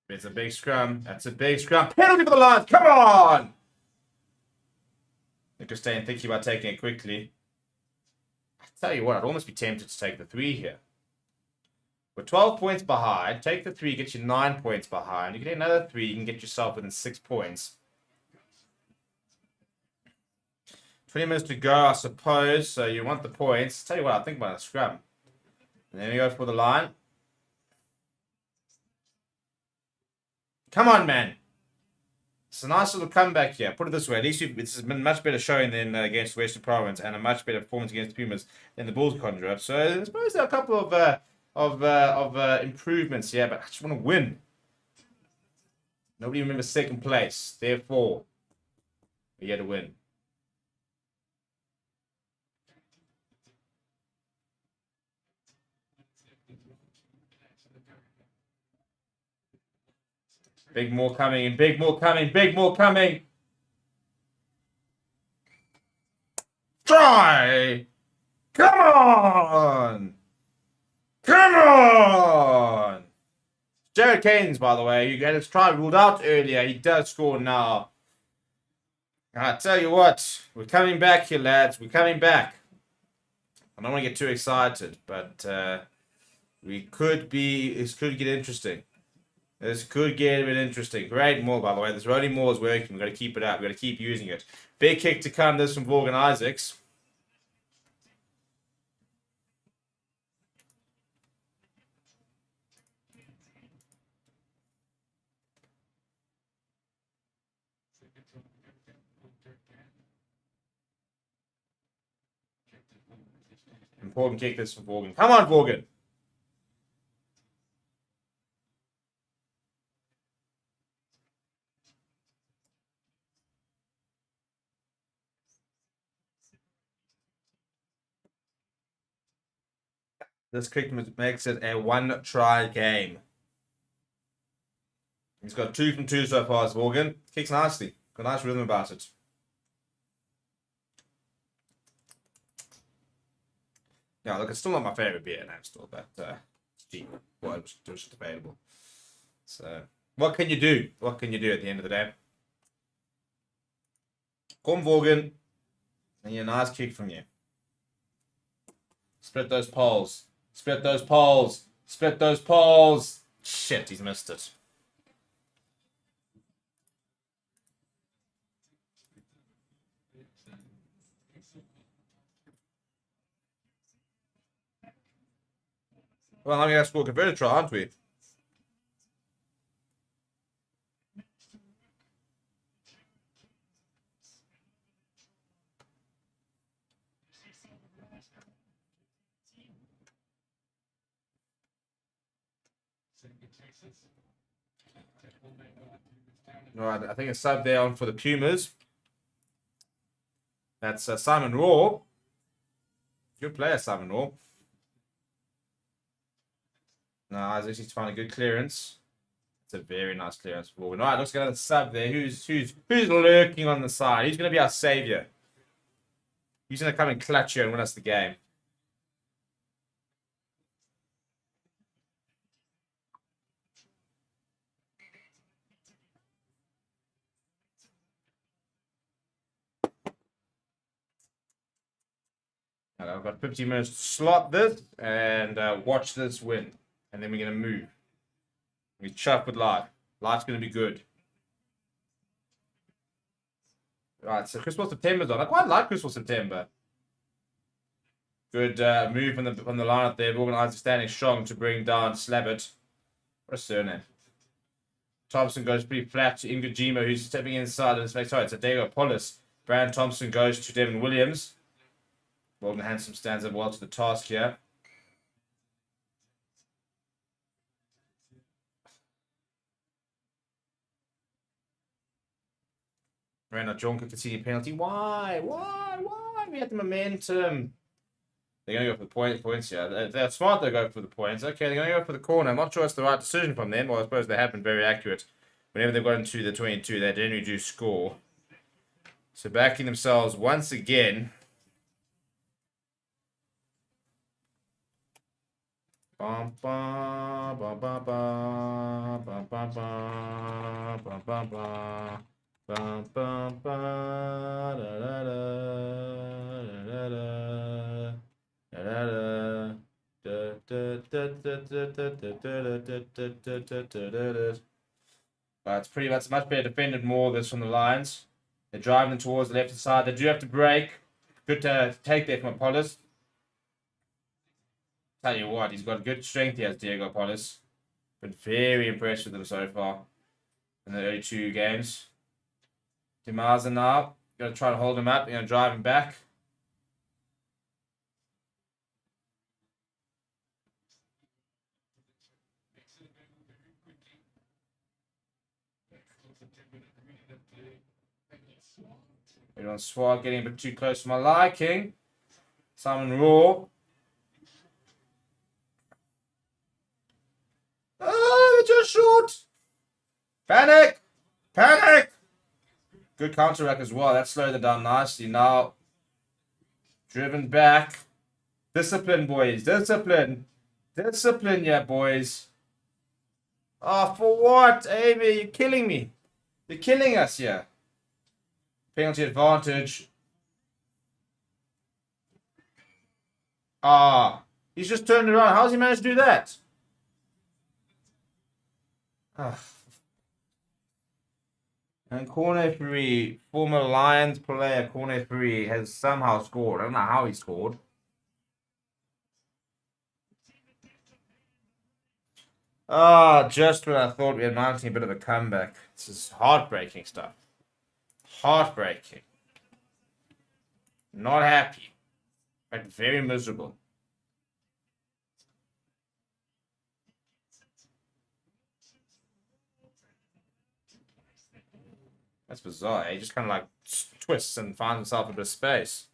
A: It's a big scrum. That's a big scrum. Penalty for the Lions. Come on! They're staying thinking about taking it quickly. I tell you what, I'd almost be tempted to take the 3 here. We're 12 points behind. Take the 3, get you 9 points behind. You get another 3, you can get yourself within 6 points. 20 minutes to go, I suppose. So you want the points. Tell you what, I think about a scrum. And then we go for the line. Come on, man. It's a nice little comeback here. Put it this way. At least this has been much better showing than against Western Province and a much better performance against the Pumas than the Bulls conjure up. So I suppose there are a couple of improvements here, but I just want to win. Nobody remembers second place. Therefore, we get to win. Big more coming and big more coming, big more coming. Try! Come on! Come on! Jared Keynes, by the way, you had his try ruled out earlier. He does score now. I tell you what, we're coming back here, lads. We're coming back. I don't want to get too excited, but this could get interesting. This could get a bit interesting. Great maul, by the way. This rolling maul is working. We've got to keep it up. We've got to keep using it. Big kick to come. This from Morgan Isaacs. Important kick this from Morgan. Come on, Morgan. This kick makes it a 1-try game. He's got 2 from 2 so far, Morgan. Kicks nicely. Got a nice rhythm about it. Yeah, look, it's still not my favorite beer now, still, but it's cheap. Well, it was just available. So, what can you do? What can you do at the end of the day? Come, Morgan. And a nice kick from you. Split those poles. Split those poles. Split those poles. Shit, he's missed it. Well, I'm going to score a converted try, aren't we? All right, I think a sub there on for the Pumas. That's Simon Raw. Good player, Simon Raw. No, Isaac needs to find a good clearance. It's a very nice clearance for Morgan. All right, let's get a sub there. Who's lurking on the side? Who's going to be our savior? Who's going to come and clutch here and win us the game? I've got 15 minutes to slot this and watch this win. And then we're going to move. We chuff with life. Life's going to be good. Right, so Crystal September's on. I quite like Crystal September. Good move from the line up there. Organizer standing strong to bring down Slabbit. What a surname. Thompson goes pretty flat to Ingajima, who's stepping inside and sorry, it's a Diego Polis. Brand Thompson goes to Devin Williams. Morgan Handsome stands up well to the task here. Rena Jonker conceding penalty. Why? We had the momentum. They're going to go for the points here. They're smart, they go for the points. Okay, they're going to go for the corner. I'm not sure it's the right decision from them. Well, I suppose they have been very accurate. Whenever they've got into the 22, they generally do score. So backing themselves once again. Bum, bum, bum, bum, bum, bum, bum, bum, bum, bum, bum. Bum, bum, bum, da, da, da, da, da, da, da, da. But it's pretty much much better defended more this from the Lions. They're driving them towards the left side. They do have to break. Good to take there from Apollos. Tell you what, he's got good strength here, Diego Apollos. Been very impressed with him so far in the early 2 games. Dimaza now. Got to try to hold him up. You're going to drive him back. We're on Swag getting a bit too close for my liking. Simon Raw. Oh, they're just short. Panic! Panic! Good counteract as well. That slowed them down nicely. Now, driven back. Discipline, boys. Discipline. Discipline, yeah, boys. Oh, for what, Amy? You're killing me. You're killing us here. Penalty advantage. Ah, he's just turned around. How's he managed to do that? Ah. And corner 3, former Lions player, corner 3, has somehow scored. I don't know how he scored. Ah, just when I thought we were mounting a bit of a comeback. This is heartbreaking stuff. Heartbreaking. Not happy. But very miserable. That's bizarre. He just kind of like twists and finds himself a bit of space.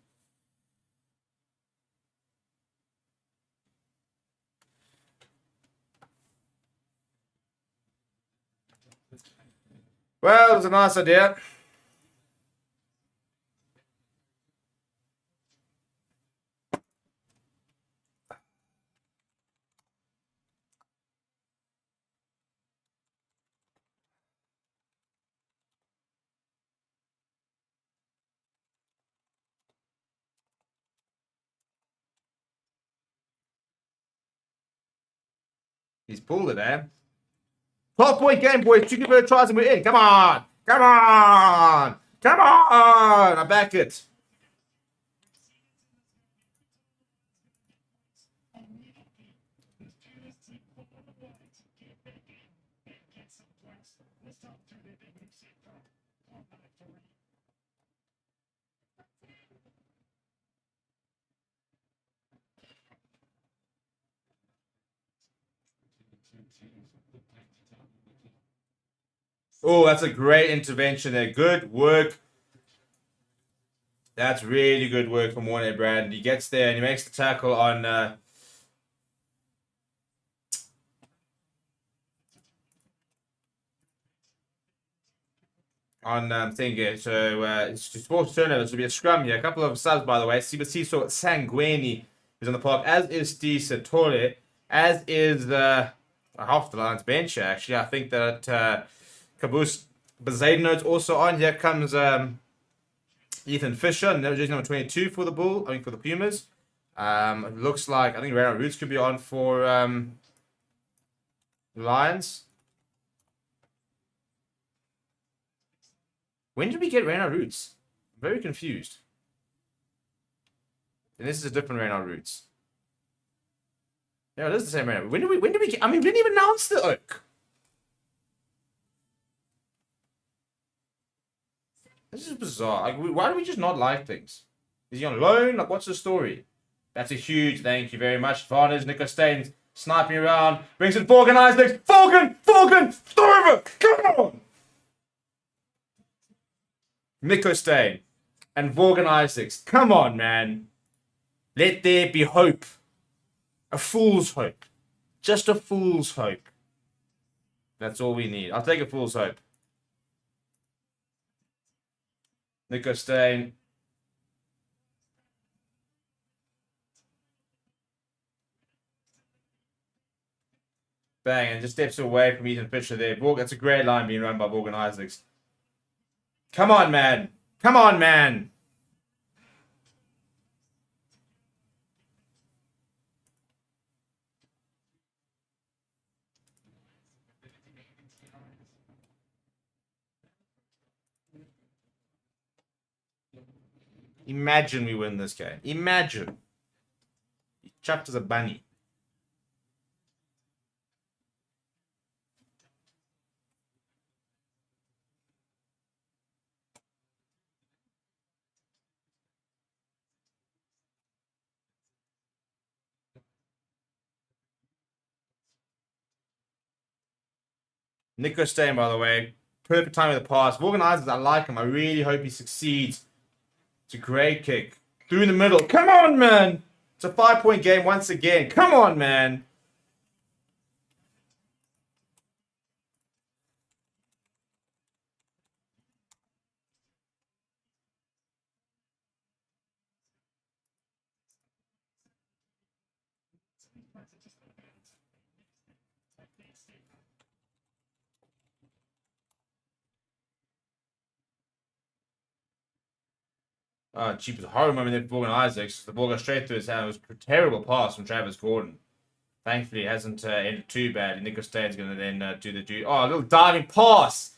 A: Well, it was a nice idea. He's pulled it, eh? 12-point game, boys. 2 converted tries and we're in. Come on. Come on. Come on. I back it. Oh, that's a great intervention there. Good work. That's really good work from Warner Brand. He gets there and he makes the tackle on thingy. So it's just forced turnovers. It'll be a scrum here. A couple of subs, by the way. Sibusiso Sanguini is on the park, as is Steve Satore, as is half the Lions bench, actually. I think that Caboose Bazadino's also on. Here comes Ethan Fisher, jersey number 22 for the for the Pumas. It looks like, I think Rayna Roots could be on for Lions. When did we get Rayna Roots? I'm very confused. And this is a different Rayna Roots. Yeah, it is the same Rayna. When did we get, I mean, we didn't even announce the Oak. This is bizarre. Like, why do we just not like things? Is he on loan? Like, what's the story? That's a huge thank you very much. Varners, Nico Staines sniping around. Brings in Forgan Isaacs. Forgan! Throw over! Come on! Nico Stain and Vorgan Isaacs. Come on, man. Let there be hope. A fool's hope. Just a fool's hope. That's all we need. I'll take a fool's hope. Nico Stain. Bang, and just steps away from Ethan Fisher there. That's a great line being run by Morgan Isaacs. Come on, man. Come on, man. Imagine we win this game. Imagine. He chucked as a bunny. Nico Stain, by the way. Perfect time of the pass. Morgan Isaacs, I like him. I really hope he succeeds. It's a great kick. Through the middle. Come on, man. It's a 5-point game once again. Come on, man. Cheap as a horror moment there for Morgan Isaacs. The ball goes straight through his hand. It was a terrible pass from Travis Gordon. Thankfully, it hasn't ended too badly. Nico Stain's going to then do the duty. Oh, a little diving pass.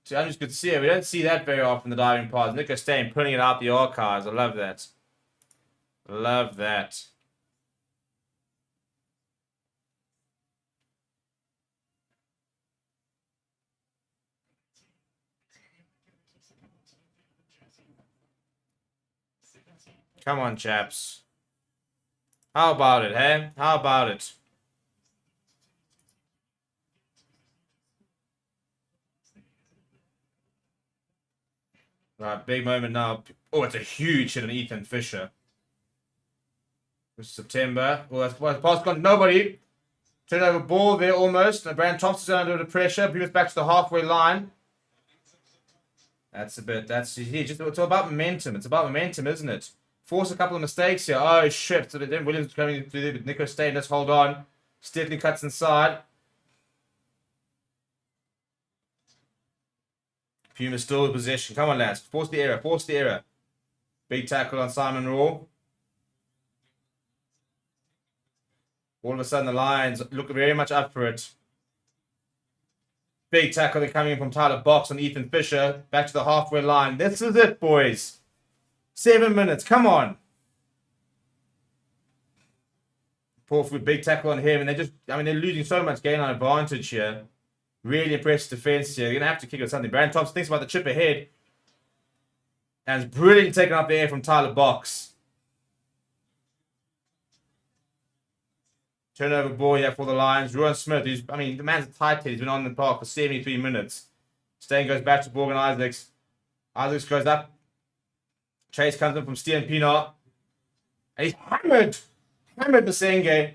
A: See, I'm just good to see it. We don't see that very often, the diving pass. Nico Stain putting it out the archives. I love that. Love that. Come on, chaps. How about it, hey? How about it? Right, big moment now. Oh, it's a huge hit on Ethan Fisher. This is September. Oh, that's pass gone. Nobody. Turnover ball there almost. Now Brandon Thompson's under the pressure. Pumas back to the halfway line. That's a bit. That's just. It's all about momentum. It's about momentum, isn't it? Force a couple of mistakes here. Oh shit! So then Williams coming through there with Nico Stain. Let's hold on. Stephanie cuts inside. Pumas still in possession. Come on, lads. Force the error. Force the error. Big tackle on Simon Raw. All of a sudden, the Lions look very much up for it. Big tackle then coming in from Tyler Box on Ethan Fisher. Back to the halfway line. This is it, boys. 7 minutes. Come on. Poor foot, big tackle on him. And they're losing so much gain on advantage here. Really impressive defense here. They're going to have to kick or something. Brandon Thompson thinks about the chip ahead. And it's brilliant taking up the air from Tyler Box. Turnover ball here for the Lions. Ruan Smith, the man's a tight head. He's been on the park for 73 minutes. Stain goes back to Morgan Isaacs. Isaacs goes up. Chase comes in from Stian Pienaar. And he's hammered. Hammered Masenge.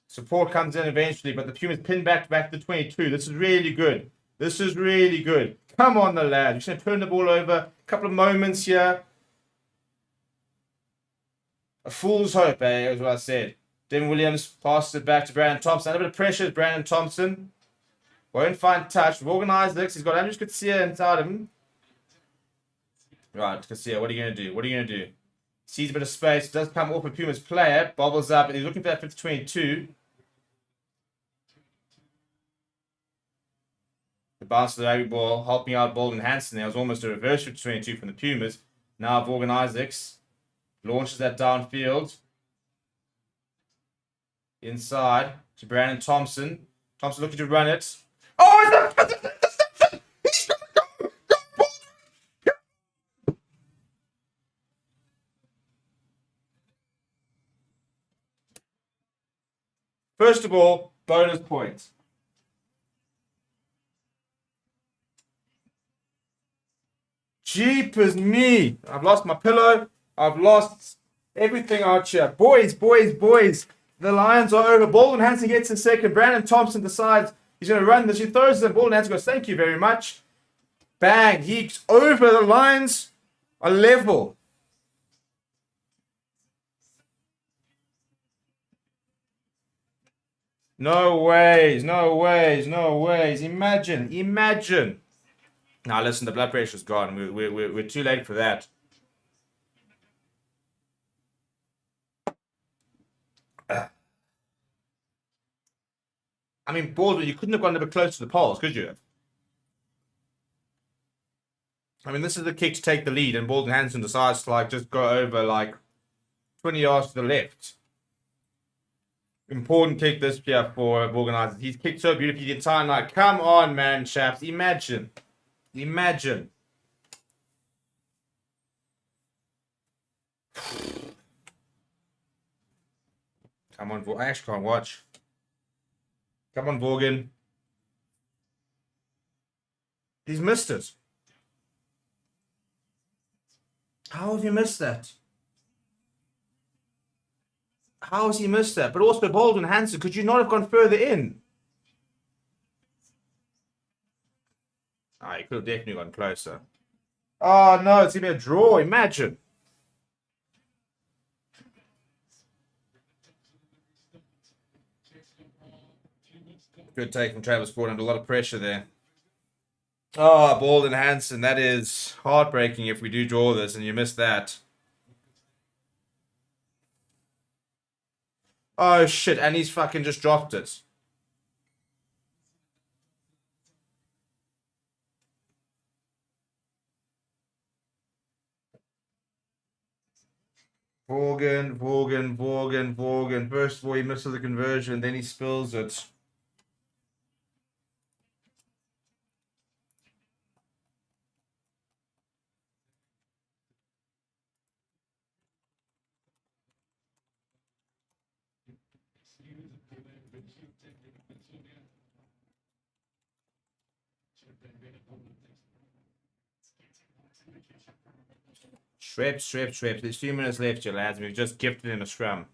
A: Support comes in eventually, but the Pumas pin back to 22. This is really good. This is really good. Come on, the lad. You're just going to turn the ball over. A couple of moments here. A fool's hope, is what I said. Devin Williams passes it back to Brandon Thompson. A bit of pressure, Brandon Thompson. Won't find touch. Morgan Isaacs. He's got Andrews Katsia inside of him. Right, Katsia, what are you going to do? What are you going to do? Sees a bit of space. Does come off a Pumas player. Bobbles up, and he's looking for that 50-22. The bounce of the rugby ball, helping out Bolden Hansen. There was almost a reverse 50-22 from the Pumas. Now Morgan Isaacs launches that downfield. Inside to Brandon Thompson. Thompson looking to run it. Oh, he's going to go. First of all, bonus points. Jeepers me. I've lost my pillow. I've lost everything out here. Boys, boys, boys. The Lions are over. Baldwin Hansen gets a second. Brandon Thompson decides he's going to run this. He throws it, and Baldwin Hansen goes, thank you very much. Bang. He's over. The Lions are level. No ways. No ways. No ways. Imagine. Imagine. Now listen, the blood pressure's gone. We're too late for that. I mean, Baldwin, you couldn't have gone a bit close to the poles, could you? I mean, this is the kick to take the lead, and Baldwin Hansen decides to just go over 20 yards to the left. Important kick this year for organizers. He's kicked so beautifully the entire night. Come on, man, chaps. Imagine. Imagine. Come on, I actually can't watch. Come on, Vorgan. He's missed it. How have you missed that? How has he missed that? But also, Baldwin Hansen, could you not have gone further in? Ah, he could have definitely gone closer. Oh, no, it's going to be a draw. Imagine. Good take from Travis Ford under a lot of pressure there. Oh, Baldwin Hansen, that is heartbreaking if we do draw this and you miss that. Oh, shit, and he's fucking just dropped it. Vorgan. First of all, he misses the conversion, then he spills it. Shreps. There's 2 minutes left here, lads. We've just gifted in a scrum.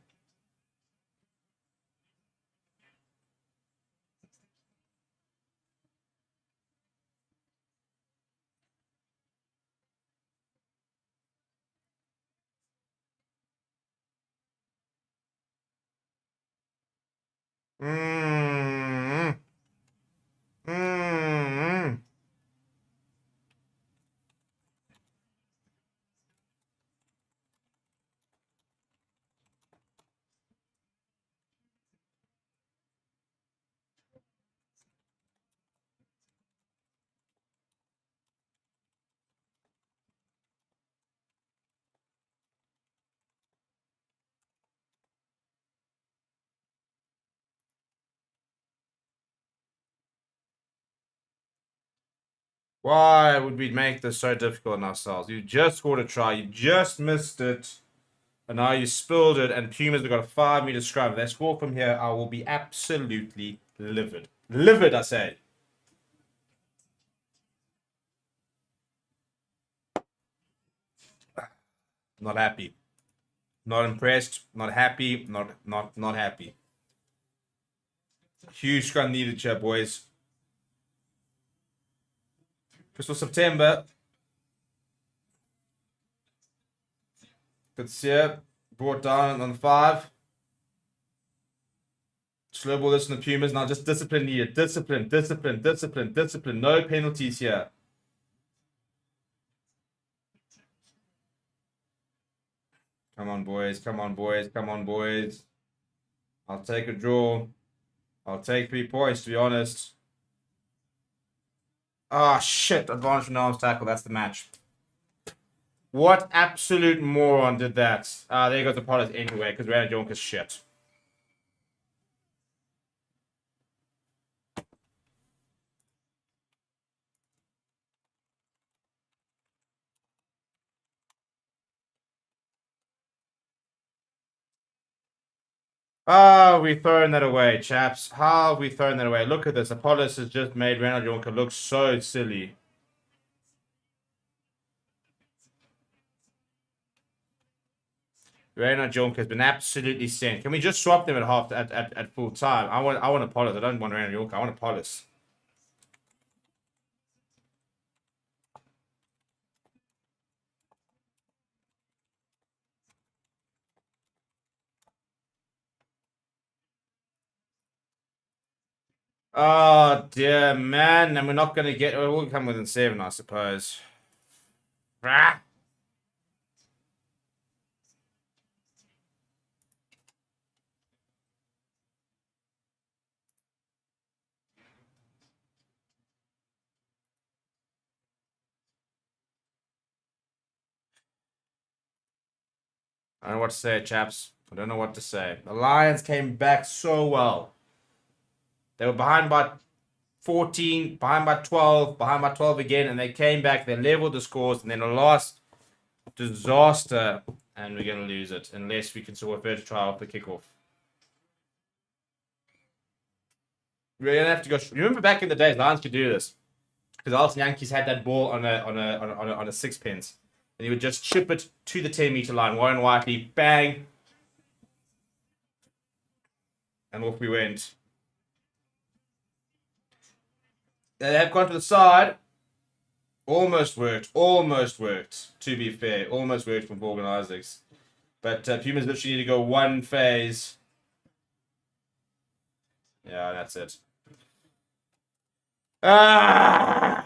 A: Mm. Why would we make this so difficult on ourselves? You just scored a try. You just missed it. And now you spilled it. And Pumas have got a 5-meter scrum. If they score from here, I will be absolutely livid. Livid, I say. Not happy. Not impressed. Not happy. Not happy. Huge scrum needed here, boys. This was September. Good here. Brought down on 5. Slow ball this in the Pumas. Now just discipline needed. Discipline. No penalties here. Come on, boys. I'll take a draw. I'll take 3 points, to be honest. Ah, shit. Advantage from no arms tackle. That's the match. What absolute moron did that? There goes the Potters anyway, because Randall Jonker's shit. How have we thrown that away, chaps? How have we thrown that away? Look at this. Apollos has just made Randall Jonker look so silly. Reina Jonk has been absolutely sent. Can we just swap them at full time? I want a Polis. I don't want Reina Jonk. I want a Polis. Oh dear man, and we're not gonna get. We'll come within 7, I suppose. Ah. I don't know what to say, chaps. I don't know what to say. The Lions came back so well. They were behind by 14, behind by 12, behind by 12 again, and they came back. They leveled the scores, and then the last disaster, and we're going to lose it unless we can sort of first try off the kickoff. We're going to have to go. Remember back in the days, Lions could do this because Alton Yankees had that ball on a sixpence, and he would just chip it to the 10-meter line. Warren Whiteley, bang, and off we went. They have gone to the side. Almost worked. Almost worked. To be fair, almost worked from Morgan Isaacs. But Pumas literally need to go one phase. Yeah, that's it. Ah!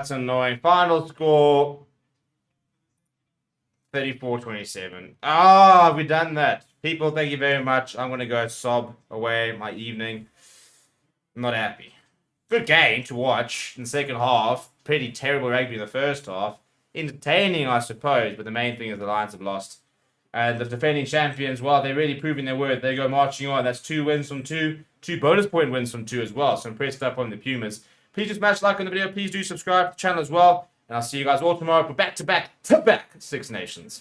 A: It's annoying. Final score 34-27. We've done that. People, thank you very much. I'm going to go sob away my evening. I'm not happy. Good game to watch in the second half. Pretty terrible rugby in the first half. Entertaining, I suppose, but the main thing is the Lions have lost. And the defending champions, well, they're really proving their worth. They go marching on. That's 2 wins from 2. 2 bonus point wins from 2 as well. So impressed up on the Pumas. Please just smash like on the video. Please do subscribe to the channel as well. And I'll see you guys all tomorrow for back-to-back Six Nations.